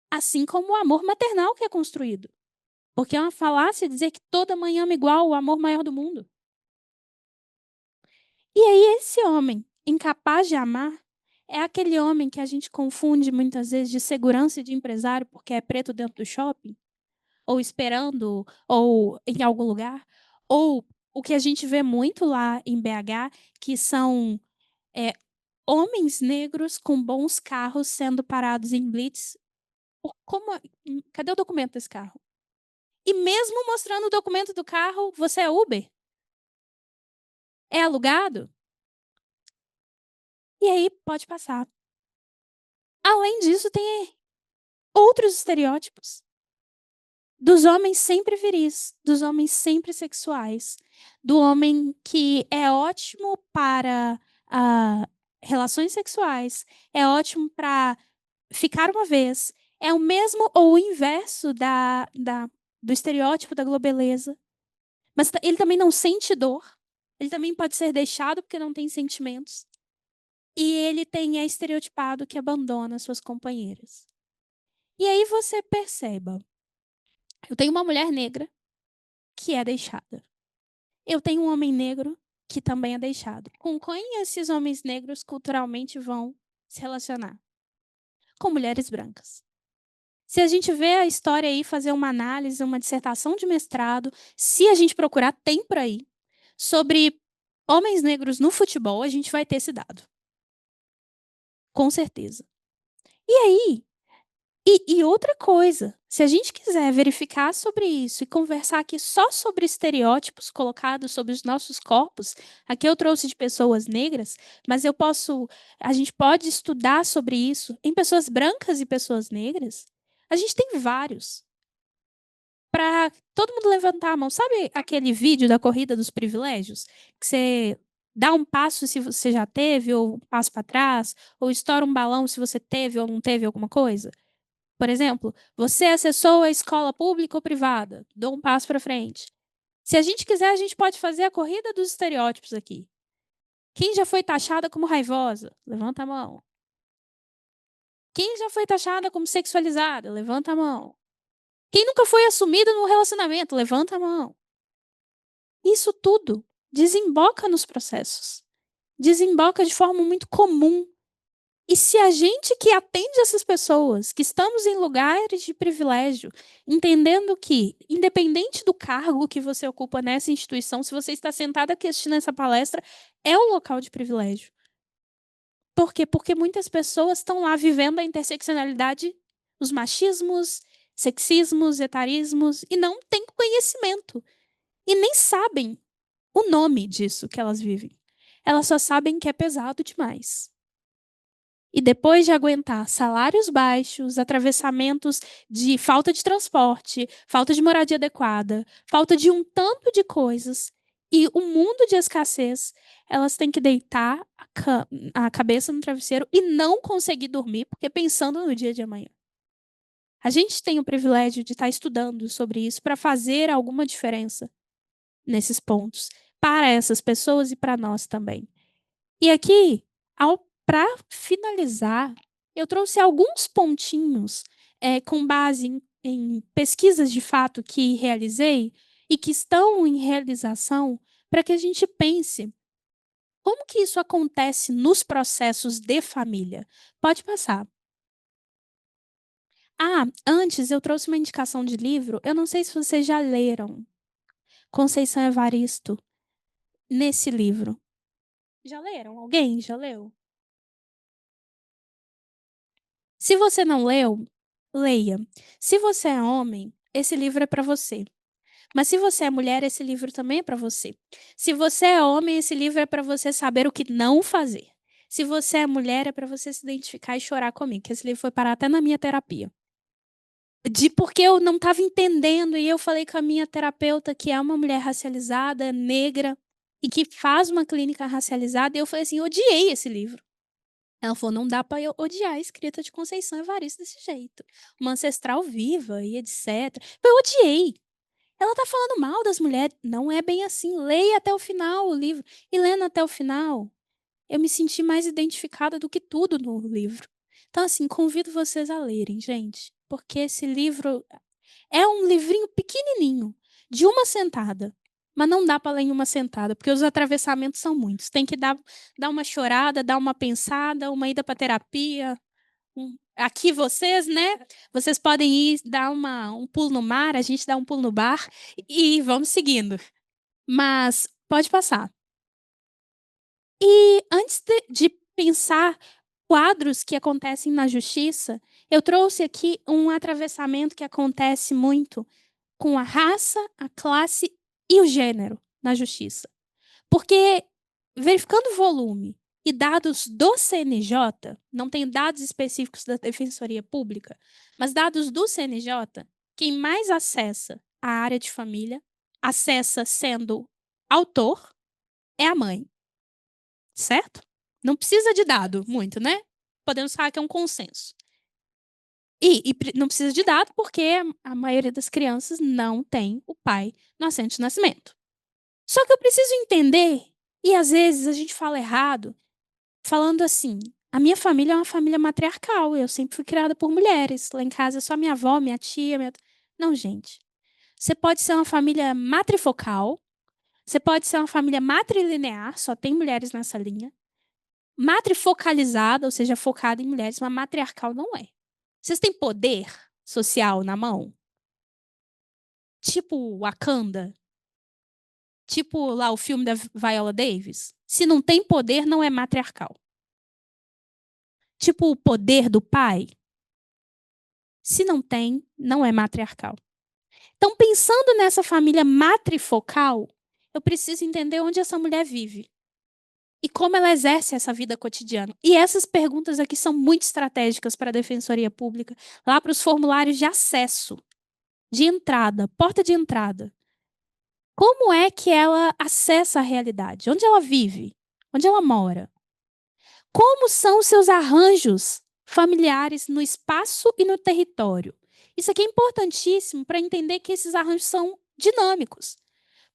Assim como o amor maternal que é construído. Porque é uma falácia dizer que toda mãe ama igual o amor maior do mundo. E aí, esse homem incapaz de amar é aquele homem que a gente confunde muitas vezes de segurança e de empresário porque é preto dentro do shopping, ou esperando, ou em algum lugar, ou o que a gente vê muito lá em BH, que são é, homens negros com bons carros sendo parados em blitz. Cadê o documento desse carro? E mesmo mostrando o documento do carro, você é Uber? É alugado? E aí pode passar. Além disso, tem outros estereótipos dos homens sempre viris, dos homens sempre sexuais, do homem que é ótimo para relações sexuais, é ótimo para ficar uma vez, é o mesmo ou o inverso do estereótipo da globeleza. Mas ele também não sente dor, ele também pode ser deixado porque não tem sentimentos. E ele é estereotipado que abandona suas companheiras. E aí você perceba, eu tenho uma mulher negra que é deixada. Eu tenho um homem negro que também é deixado. Com quem esses homens negros culturalmente vão se relacionar? Com mulheres brancas. Se a gente vê a história aí, fazer uma análise, uma dissertação de mestrado, se a gente procurar, tem por aí, sobre homens negros no futebol, a gente vai ter esse dado. Com certeza. E aí, e outra coisa, se a gente quiser verificar sobre isso e conversar aqui só sobre estereótipos colocados sobre os nossos corpos, aqui eu trouxe de pessoas negras, mas a gente pode estudar sobre isso em pessoas brancas e pessoas negras. A gente tem vários. Para todo mundo levantar a mão. Sabe aquele vídeo da corrida dos privilégios? Que você dá um passo se você já teve, ou um passo para trás, ou estoura um balão se você teve ou não teve alguma coisa? Por exemplo, você acessou a escola pública ou privada? Dou um passo para frente. Se a gente quiser, a gente pode fazer a corrida dos estereótipos aqui. Quem já foi taxada como raivosa? Levanta a mão. Quem já foi taxada como sexualizada? Levanta a mão. Quem nunca foi assumido num relacionamento? Levanta a mão. Isso tudo desemboca nos processos. Desemboca de forma muito comum. E se a gente que atende essas pessoas, que estamos em lugares de privilégio, entendendo que, independente do cargo que você ocupa nessa instituição, se você está sentado aqui assistindo essa palestra, é um local de privilégio. Por quê? Porque muitas pessoas estão lá vivendo a interseccionalidade, os machismos, sexismos, etarismos, e não têm conhecimento. E nem sabem o nome disso que elas vivem. Elas só sabem que é pesado demais. E depois de aguentar salários baixos, atravessamentos de falta de transporte, falta de moradia adequada, falta de um tanto de coisas e um mundo de escassez, elas têm que deitar a cabeça no travesseiro e não conseguir dormir, porque pensando no dia de amanhã. A gente tem o privilégio de estar estudando sobre isso para fazer alguma diferença nesses pontos para essas pessoas e para nós também. E aqui, para finalizar, eu trouxe alguns pontinhos com base em pesquisas de fato que realizei e que estão em realização para que a gente pense como que isso acontece nos processos de família. Pode passar. Antes eu trouxe uma indicação de livro. Eu não sei se vocês já leram Conceição Evaristo nesse livro. Já leram? Alguém já leu? Se você não leu, leia. Se você é homem, esse livro é para você. Mas se você é mulher, esse livro também é para você. Se você é homem, esse livro é para você saber o que não fazer. Se você é mulher, é para você se identificar e chorar comigo, que esse livro foi parar até na minha terapia. Porque eu não estava entendendo, e eu falei com a minha terapeuta, que é uma mulher racializada, negra, e que faz uma clínica racializada, e eu falei assim, odiei esse livro. Ela falou, não dá para eu odiar a escrita de Conceição Evaristo desse jeito. Uma ancestral viva e etc. Eu odiei. Ela tá falando mal das mulheres. Não é bem assim. Leia até o final o livro. E lendo até o final, eu me senti mais identificada do que tudo no livro. Então, assim, convido vocês a lerem, gente. Porque esse livro é um livrinho pequenininho, de uma sentada. Mas não dá para ler em uma sentada, porque os atravessamentos são muitos. Tem que dar uma chorada, dar uma pensada, uma ida para terapia. Aqui vocês, né? Vocês podem ir dar um pulo no mar, a gente dá um pulo no bar e vamos seguindo. Mas pode passar. E antes de pensar quadros que acontecem na justiça, eu trouxe aqui um atravessamento que acontece muito com a raça, a classe e o gênero na justiça. Porque, verificando o volume E dados do CNJ, não tem dados específicos da Defensoria Pública, mas dados do CNJ, quem mais acessa a área de família, acessa sendo autor, é a mãe. Certo? Não precisa de dado muito, né? Podemos falar que é um consenso. E não precisa de dado porque a maioria das crianças não tem o pai no assento de nascimento. Só que eu preciso entender, e às vezes a gente fala errado, falando assim, a minha família é uma família matriarcal, eu sempre fui criada por mulheres. Lá em casa é só minha avó, minha tia, minha... Não, gente. Você pode ser uma família matrifocal, você pode ser uma família matrilinear, só tem mulheres nessa linha. Matrifocalizada, ou seja, focada em mulheres, mas matriarcal não é. Vocês têm poder social na mão? Tipo Wakanda? Tipo lá o filme da Viola Davis? Se não tem poder, não é matriarcal. Tipo o poder do pai? Se não tem, não é matriarcal. Então, pensando nessa família matrifocal, eu preciso entender onde essa mulher vive e como ela exerce essa vida cotidiana. E essas perguntas aqui são muito estratégicas para a Defensoria Pública, lá para os formulários de acesso, de entrada, porta de entrada. Como é que ela acessa a realidade? Onde ela vive? Onde ela mora? Como são os seus arranjos familiares no espaço e no território? Isso aqui é importantíssimo para entender que esses arranjos são dinâmicos.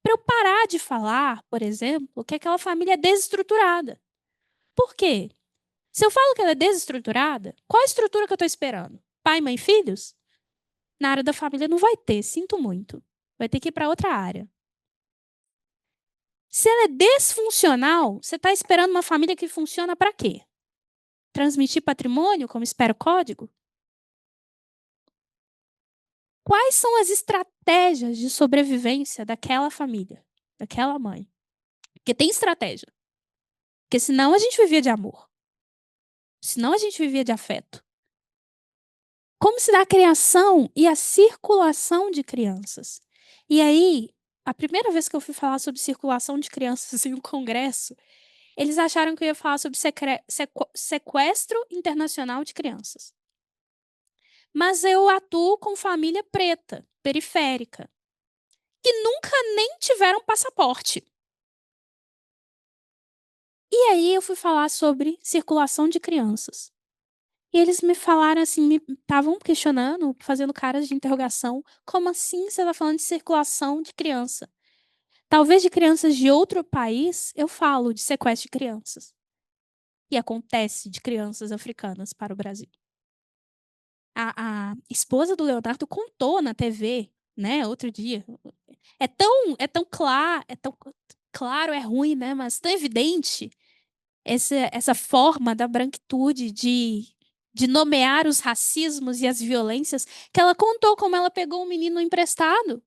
Para eu parar de falar, por exemplo, que aquela família é desestruturada. Por quê? Se eu falo que ela é desestruturada, qual a estrutura que eu estou esperando? Pai, mãe, filhos? Na área da família não vai ter, sinto muito. Vai ter que ir para outra área. Se ela é desfuncional, você está esperando uma família que funciona para quê? Transmitir patrimônio, como espera o código? Quais são as estratégias de sobrevivência daquela família, daquela mãe? Porque tem estratégia. Porque senão a gente vivia de amor. Senão a gente vivia de afeto. Como se dá a criação e a circulação de crianças? E aí, a primeira vez que eu fui falar sobre circulação de crianças em um congresso, eles acharam que eu ia falar sobre sequestro internacional de crianças. Mas eu atuo com família preta, periférica, que nunca nem tiveram passaporte. E aí eu fui falar sobre circulação de crianças. E eles me falaram assim, me estavam questionando, fazendo caras de interrogação, como assim você está falando de circulação de criança? Talvez de crianças de outro país, eu falo de sequestro de crianças. E acontece de crianças africanas para o Brasil. A esposa do Leonardo contou na TV, né, outro dia. É tão claro, é ruim, né, mas tão evidente essa forma da branquitude de nomear os racismos e as violências, que ela contou como ela pegou um menino emprestado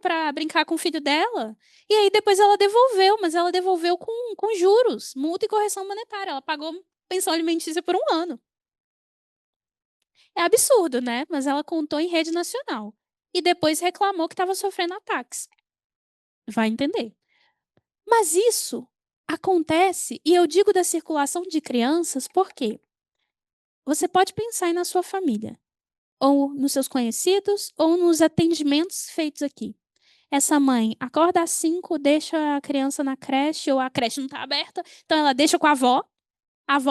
para brincar com o filho dela. E aí depois ela devolveu, mas ela devolveu com juros, multa e correção monetária. Ela pagou pensão alimentícia por 1 ano. É absurdo, né? Mas ela contou em rede nacional. E depois reclamou que estava sofrendo ataques. Vai entender. Mas isso acontece, e eu digo da circulação de crianças porque você pode pensar aí na sua família, ou nos seus conhecidos, ou nos atendimentos feitos aqui. Essa mãe acorda às 5, deixa a criança na creche, ou a creche não está aberta, então ela deixa com a avó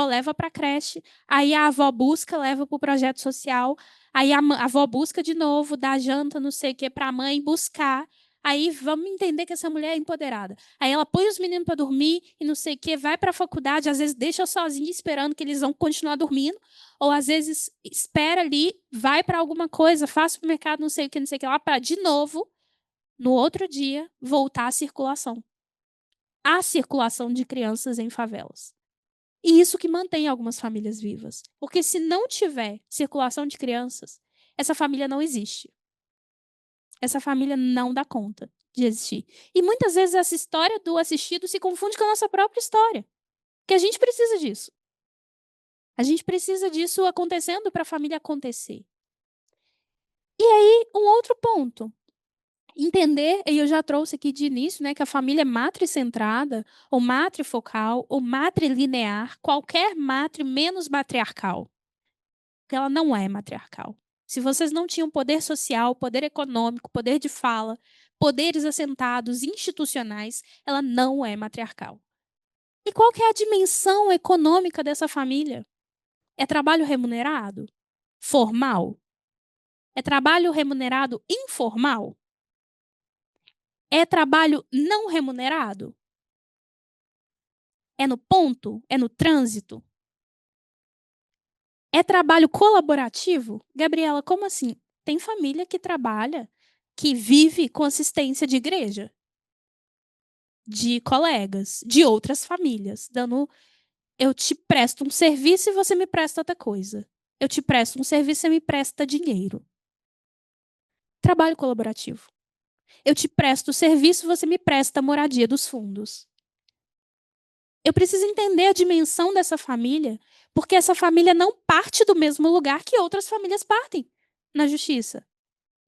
leva para a creche, aí a avó busca, leva para o projeto social, aí a avó busca de novo, dá janta, não sei o que, para a mãe buscar. Aí vamos entender que essa mulher é empoderada. Aí ela põe os meninos para dormir e não sei o que, vai para a faculdade, às vezes deixa sozinha esperando que eles vão continuar dormindo, ou às vezes espera ali, vai para alguma coisa, faz supermercado, não sei o que lá, para de novo, no outro dia, voltar à circulação. A circulação de crianças em favelas. E isso que mantém algumas famílias vivas. Porque se não tiver circulação de crianças, essa família não existe. Essa família não dá conta de existir. E muitas vezes essa história do assistido se confunde com a nossa própria história. Que a gente precisa disso. A gente precisa disso acontecendo para a família acontecer. E aí, um outro ponto. Entender, e eu já trouxe aqui de início, né, que a família é matricentrada, ou matrifocal, ou matrilinear, qualquer matri menos matriarcal. Porque ela não é matriarcal. Se vocês não tinham poder social, poder econômico, poder de fala, poderes assentados, institucionais, ela não é matriarcal. E qual que é a dimensão econômica dessa família? É trabalho remunerado? Formal? É trabalho remunerado informal? É trabalho não remunerado? É no ponto? É no trânsito? É trabalho colaborativo? Gabriela, como assim? Tem família que trabalha, que vive com assistência de igreja, de colegas, de outras famílias, dando. Eu te presto um serviço e você me presta outra coisa. Eu te presto um serviço e você me presta dinheiro. Trabalho colaborativo. Eu te presto o serviço e você me presta a moradia dos fundos. Eu preciso entender a dimensão dessa família, porque essa família não parte do mesmo lugar que outras famílias partem na justiça.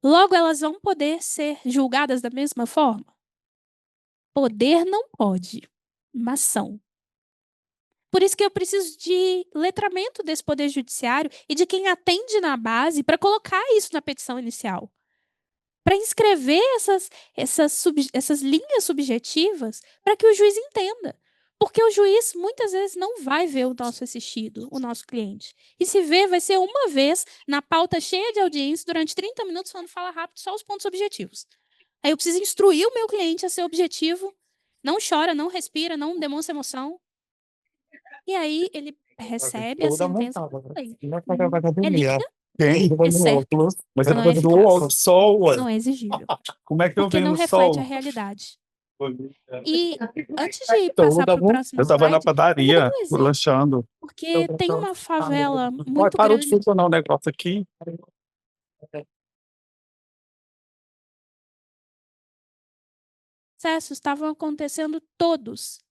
Logo, elas vão poder ser julgadas da mesma forma? Poder não pode, mas são. Por isso que eu preciso de letramento desse poder judiciário e de quem atende na base para colocar isso na petição inicial. Para inscrever essas linhas subjetivas para que o juiz entenda. Porque o juiz muitas vezes não vai ver o nosso assistido, o nosso cliente. E se vê, vai ser uma vez na pauta cheia de audiência, durante 30 minutos, falando fala rápido, só os pontos objetivos. Aí eu preciso instruir o meu cliente a ser objetivo. Não chora, não respira, não demonstra emoção. E aí ele recebe a Toda sentença. montada. Aí, Não vai pra é academia. nítida, Tem, é certa, óculos. Mas mas é não por é causa do eficaz. óculos. Sol. Não é exigível. Como é que eu Porque não venho no reflete a sol? realidade. E antes de passar Toda para o montada. próximo Eu tava na slide, eu vou dar padaria, um exemplo. lanchando. Porque tem uma favela Vai, muito parou de grande. funcionar o negócio aqui. Processos estavam acontecendo todos.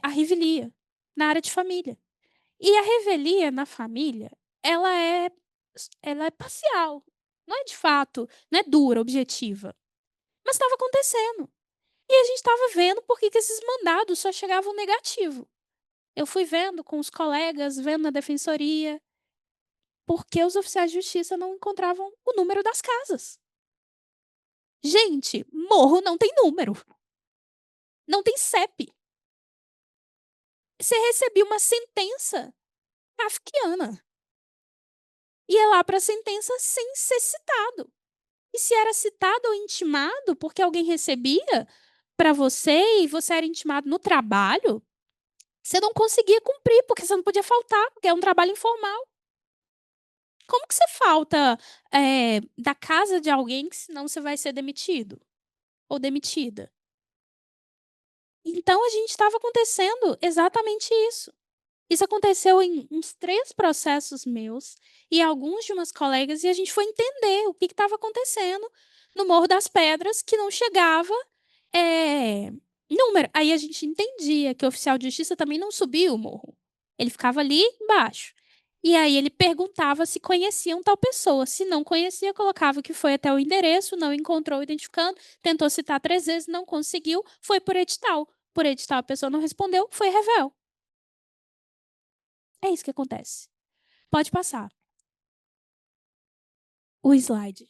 A revelia, na área de família. E a revelia na família, ela é, ela é parcial. Não é de fato, não é dura, objetiva. Mas estava acontecendo. E a gente estava vendo por que esses mandados só chegavam negativo. Eu fui vendo com os colegas, vendo na defensoria, porque os oficiais de justiça não encontravam o número das casas. Gente, morro não tem número. Não tem CEP. Você recebia uma sentença kafkiana. Ia lá para a sentença sem ser citado. E se era citado ou intimado porque alguém recebia para você e você era intimado no trabalho, você não conseguia cumprir, porque você não podia faltar, porque é um trabalho informal. Como que você falta da casa de alguém que senão você vai ser demitido ou demitida? Então, a gente estava acontecendo exatamente isso. Isso aconteceu em uns 3 processos meus e alguns de umas colegas, e a gente foi entender o que estava acontecendo no Morro das Pedras, que não chegava número. Aí a gente entendia que o oficial de justiça também não subia o morro. Ele ficava ali embaixo. E aí ele perguntava se conheciam tal pessoa. Se não conhecia, colocava que foi até o endereço, não encontrou identificando, tentou citar 3 vezes, não conseguiu, foi por edital. Por edital a pessoa não respondeu, foi revel. É isso que acontece. Pode passar. O slide.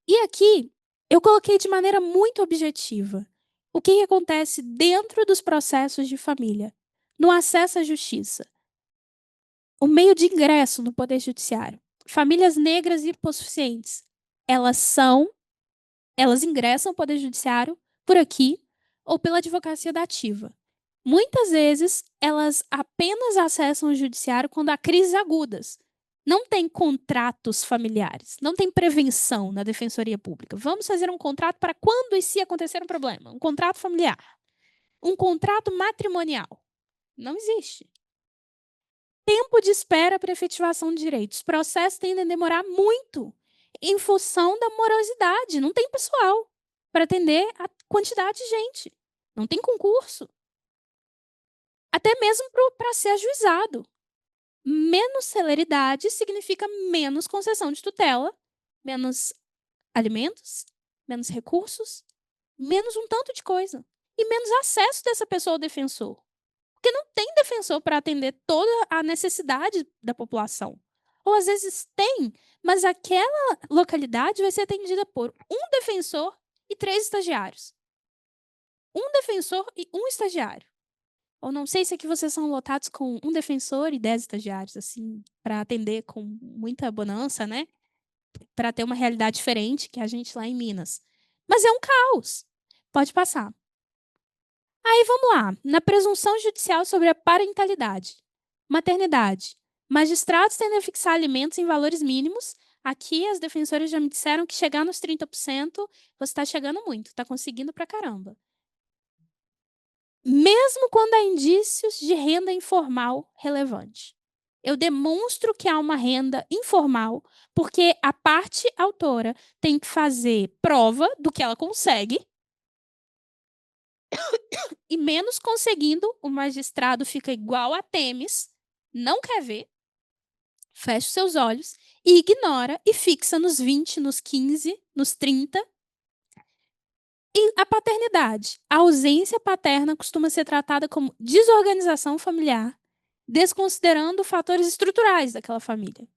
E aqui eu coloquei de maneira muito objetiva o que acontece dentro dos processos de família, no acesso à justiça. O meio de ingresso no Poder Judiciário. Famílias negras e hipossuficientes. Elas ingressam no Poder Judiciário por aqui ou pela advocacia da ativa. Muitas vezes, elas apenas acessam o judiciário quando há crises agudas. Não tem contratos familiares, não tem prevenção na defensoria pública. Vamos fazer um contrato para quando e se acontecer um problema. Um contrato familiar. Um contrato matrimonial. Não existe. Tempo de espera para efetivação de direitos. Os processos tendem a demorar muito em função da morosidade. Não tem pessoal para atender a quantidade de gente. Não tem concurso. Até mesmo para ser ajuizado. Menos celeridade significa menos concessão de tutela, menos alimentos, menos recursos, menos um tanto de coisa. E menos acesso dessa pessoa ao defensor. Porque não tem defensor para atender toda a necessidade da população. Ou às vezes tem, mas aquela localidade vai ser atendida por um defensor e 3 estagiários. Um defensor e um estagiário. Ou não sei se aqui vocês são lotados com um defensor e 10 estagiários, assim, para atender com muita bonança, né? Para ter uma realidade diferente que a gente lá em Minas. Mas é um caos. Pode passar. Aí vamos lá. Na presunção judicial sobre a parentalidade, maternidade, magistrados tendem a fixar alimentos em valores mínimos. Aqui as defensoras já me disseram que chegar nos 30%, você está chegando muito, está conseguindo pra caramba. Mesmo quando há indícios de renda informal relevante. Eu demonstro que há uma renda informal, porque a parte autora tem que fazer prova do que ela consegue, e menos conseguindo, o magistrado fica igual a Temis, não quer ver, fecha os seus olhos e ignora e fixa nos 20, nos 15, nos 30. E a paternidade. A ausência paterna costuma ser tratada como desorganização familiar, desconsiderando fatores estruturais daquela família.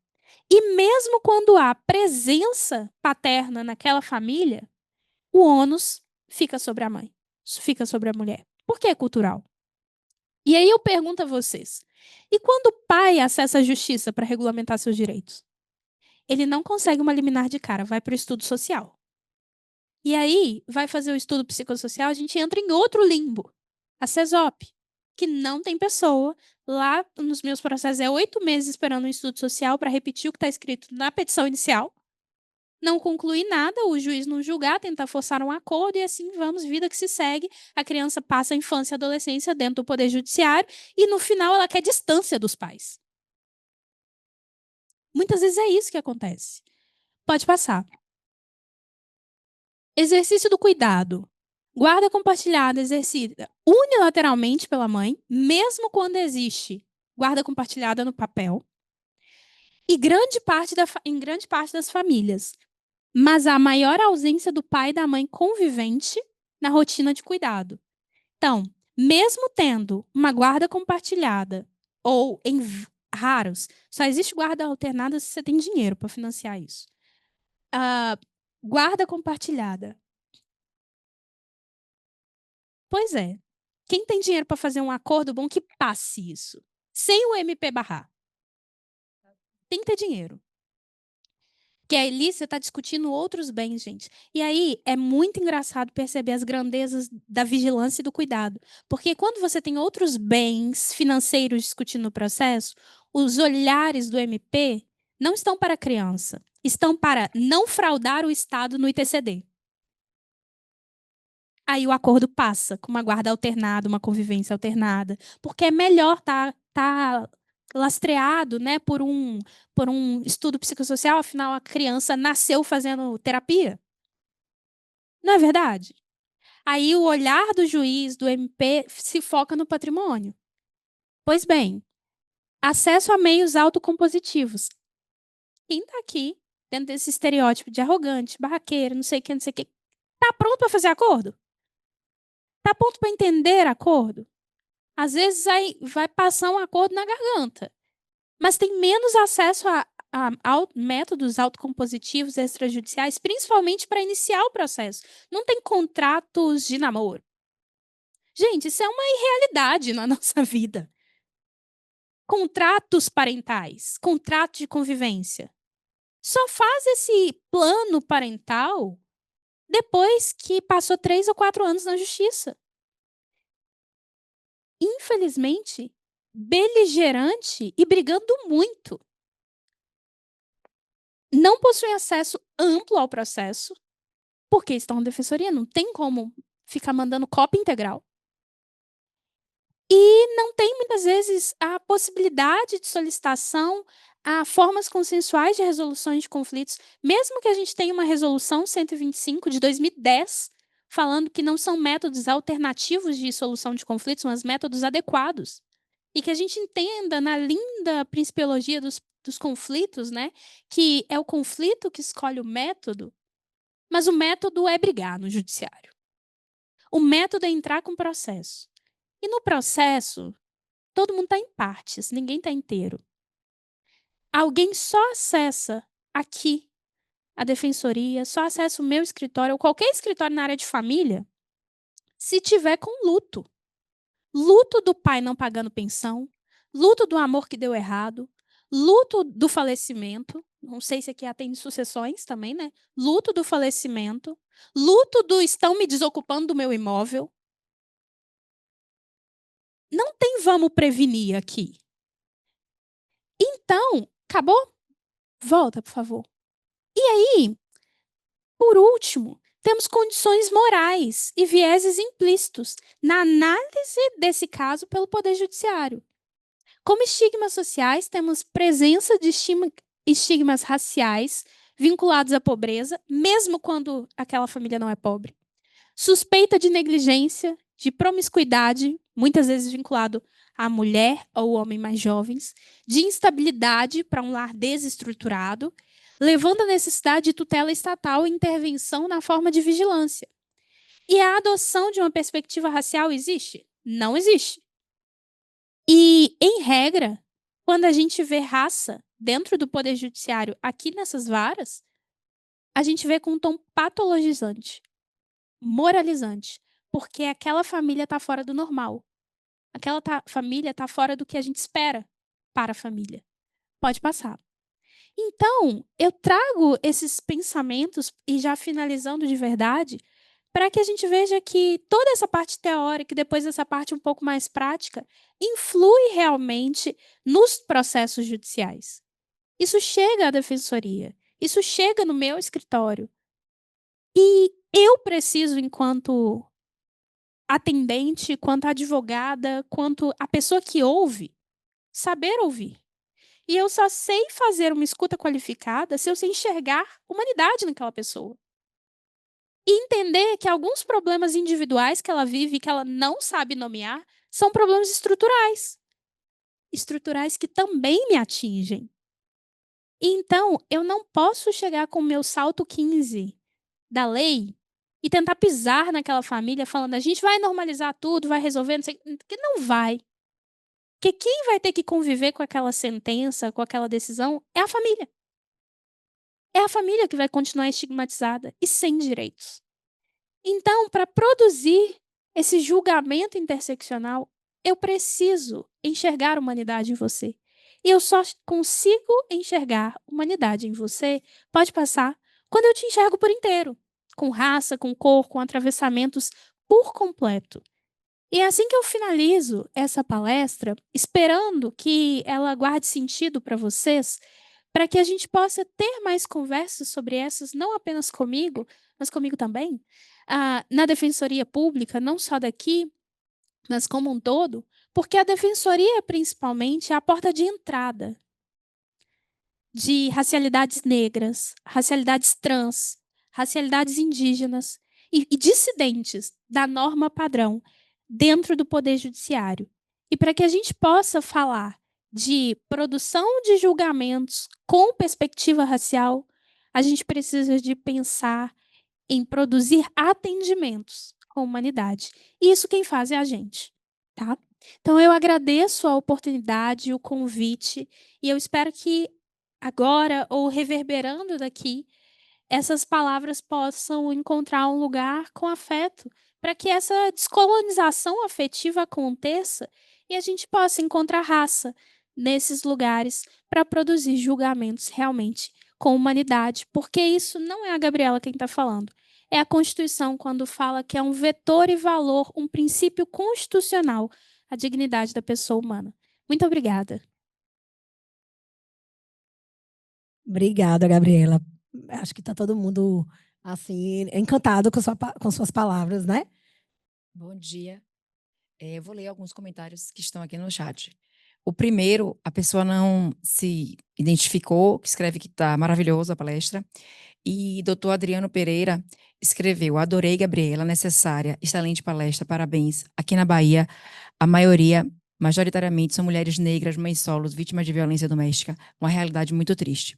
E mesmo quando há presença paterna naquela família, o ônus fica sobre a mãe, fica sobre a mulher. Por que é cultural? E aí eu pergunto a vocês, e quando o pai acessa a justiça para regulamentar seus direitos? Ele não consegue uma liminar de cara, vai para o estudo social. E aí, vai fazer o estudo psicossocial, a gente entra em outro limbo, a CESOP, que não tem pessoa. Lá nos meus processos é 8 meses esperando um estudo social para repetir o que está escrito na petição inicial. Não concluir nada, o juiz não julgar, tentar forçar um acordo e assim vamos, vida que se segue. A criança passa a infância e a adolescência dentro do poder judiciário e no final ela quer distância dos pais. Muitas vezes é isso que acontece. Pode passar. Exercício do cuidado. Guarda compartilhada exercida unilateralmente pela mãe, mesmo quando existe guarda compartilhada no papel, e em grande parte das famílias. Mas há maior ausência do pai e da mãe convivente na rotina de cuidado. Então, mesmo tendo uma guarda compartilhada, ou em raros, só existe guarda alternada se você tem dinheiro para financiar isso. Guarda compartilhada. Pois é. Quem tem dinheiro para fazer um acordo bom, que passe isso. Sem o MP barrar. Tem que ter dinheiro. Que ali você está discutindo outros bens, gente. E aí é muito engraçado perceber as grandezas da vigilância e do cuidado. Porque quando você tem outros bens financeiros discutindo o processo, os olhares do MP não estão para a criança. Estão para não fraudar o Estado no ITCD. Aí o acordo passa com uma guarda alternada, uma convivência alternada, porque é melhor tá lastreado, né, por um estudo psicossocial, afinal a criança nasceu fazendo terapia. Não é verdade? Aí o olhar do juiz, do MP, se foca no patrimônio. Pois bem, acesso a meios autocompositivos. Quem está aqui, dentro desse estereótipo de arrogante, barraqueiro, não sei o que, está pronto para fazer acordo? Está pronto para entender acordo? Às vezes vai passar um acordo na garganta, mas tem menos acesso a métodos autocompositivos extrajudiciais, principalmente para iniciar o processo. Não tem contratos de namoro. Gente, isso é uma irrealidade na nossa vida. Contratos parentais, contrato de convivência. Só faz esse plano parental depois que passou 3 ou 4 anos na justiça. Infelizmente, beligerante e brigando muito. Não possuem acesso amplo ao processo, porque estão na defensoria, não tem como ficar mandando cópia integral. E não tem, muitas vezes, a possibilidade de solicitação a formas consensuais de resoluções de conflitos, mesmo que a gente tenha uma resolução 125 de 2010, falando que não são métodos alternativos de solução de conflitos, mas métodos adequados. E que a gente entenda na linda principiologia dos conflitos, né, que é o conflito que escolhe o método, Mas o método é brigar no judiciário. O método é entrar com processo. E no processo, todo mundo está em partes, ninguém está inteiro. Alguém só acessa aqui a defensoria, só acessa o meu escritório, ou qualquer escritório na área de família, se tiver com luto. Luto do pai não pagando pensão, luto do amor que deu errado, luto do falecimento, não sei se aqui atende sucessões também, né? Luto do falecimento, luto do estão me desocupando do meu imóvel. Não tem vamos prevenir aqui. Então, acabou? Volta, por favor. E aí, por último, temos condições morais e vieses implícitos na análise desse caso pelo Poder Judiciário. Como estigmas sociais, temos presença de estigmas raciais vinculados à pobreza, mesmo quando aquela família não é pobre. Suspeita de negligência, de promiscuidade, muitas vezes vinculado à mulher ou homem mais jovens, de instabilidade para um lar desestruturado, levando à necessidade de tutela estatal e intervenção na forma de vigilância. E a adoção de uma perspectiva racial existe? Não existe. E, em regra, quando a gente vê raça dentro do Poder Judiciário, aqui nessas varas, a gente vê com um tom patologizante, moralizante, porque aquela família está fora do normal. Aquela família está fora do que a gente espera para a família. Pode passar. Então, eu trago esses pensamentos, e já finalizando de verdade, para que a gente veja que toda essa parte teórica e depois essa parte um pouco mais prática influi realmente nos processos judiciais. Isso chega à defensoria, isso chega no meu escritório. E eu preciso, enquanto atendente, quanto advogada, quanto a pessoa que ouve, saber ouvir. E eu só sei fazer uma escuta qualificada se eu sei enxergar humanidade naquela pessoa. E entender que alguns problemas individuais que ela vive e que ela não sabe nomear são problemas estruturais. Estruturais que também me atingem. Então, eu não posso chegar com o meu salto 15 da lei e tentar pisar naquela família falando a gente vai normalizar tudo, vai resolver, não sei, que não vai. Porque quem vai ter que conviver com aquela sentença, com aquela decisão, é a família. É a família que vai continuar estigmatizada e sem direitos. Então, para produzir esse julgamento interseccional, eu preciso enxergar a humanidade em você. E eu só consigo enxergar humanidade em você, pode passar, quando eu te enxergo por inteiro, com raça, com cor, com atravessamentos por completo. E é assim que eu finalizo essa palestra, esperando que ela guarde sentido para vocês, para que a gente possa ter mais conversas sobre essas, não apenas comigo, mas comigo também, na Defensoria Pública, não só daqui, mas como um todo, porque a Defensoria, principalmente, é a porta de entrada de racialidades negras, racialidades trans, racialidades indígenas e dissidentes da norma padrão dentro do Poder Judiciário. E para que a gente possa falar de produção de julgamentos com perspectiva racial, a gente precisa de pensar em produzir atendimentos com humanidade. E isso quem faz é a gente, tá? Então eu agradeço a oportunidade, o convite, e eu espero que agora, ou reverberando daqui, essas palavras possam encontrar um lugar com afeto, para que essa descolonização afetiva aconteça e a gente possa encontrar raça nesses lugares para produzir julgamentos realmente com humanidade, porque isso não é a Gabriela quem está falando. É a Constituição quando fala que é um vetor e valor, um princípio constitucional, a dignidade da pessoa humana. Muito obrigada. Obrigada, Gabriela. Acho que está todo mundo assim encantado com suas palavras, né? Bom dia. Eu vou ler alguns comentários que estão aqui no chat. O primeiro, a pessoa não se identificou, que escreve que está maravilhosa a palestra. E doutor Adriano Pereira escreveu: adorei, Gabriela, necessária, excelente palestra, parabéns. Aqui na Bahia, a maioria, majoritariamente, são mulheres negras, mães solos, vítimas de violência doméstica, uma realidade muito triste.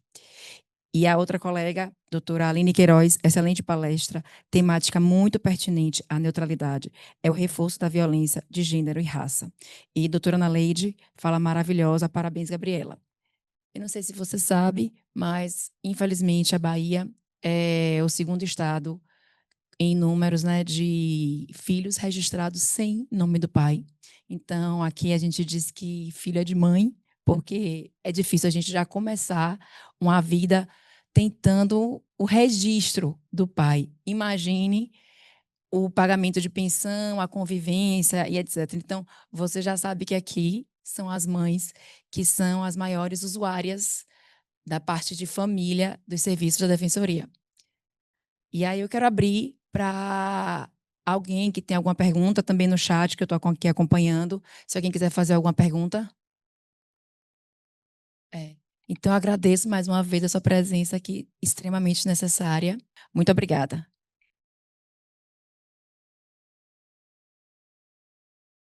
E a outra colega, doutora Aline Queiroz, excelente palestra, temática muito pertinente à neutralidade, é o reforço da violência de gênero e raça. E doutora Ana Leide, fala maravilhosa, parabéns, Gabriela. Eu não sei se você sabe, mas, infelizmente, a Bahia é o segundo estado em números, né, de filhos registrados sem nome do pai. Então, aqui a gente diz que filho é de mãe, porque é difícil a gente já começar uma vida tentando o registro do pai. Imagine o pagamento de pensão, a convivência e etc. Então, você já sabe que aqui são as mães que são as maiores usuárias da parte de família dos serviços da Defensoria. E aí eu quero abrir para alguém que tem alguma pergunta também no chat, que eu estou aqui acompanhando. Se alguém quiser fazer alguma pergunta. Então, eu agradeço mais uma vez a sua presença aqui, extremamente necessária. Muito obrigada.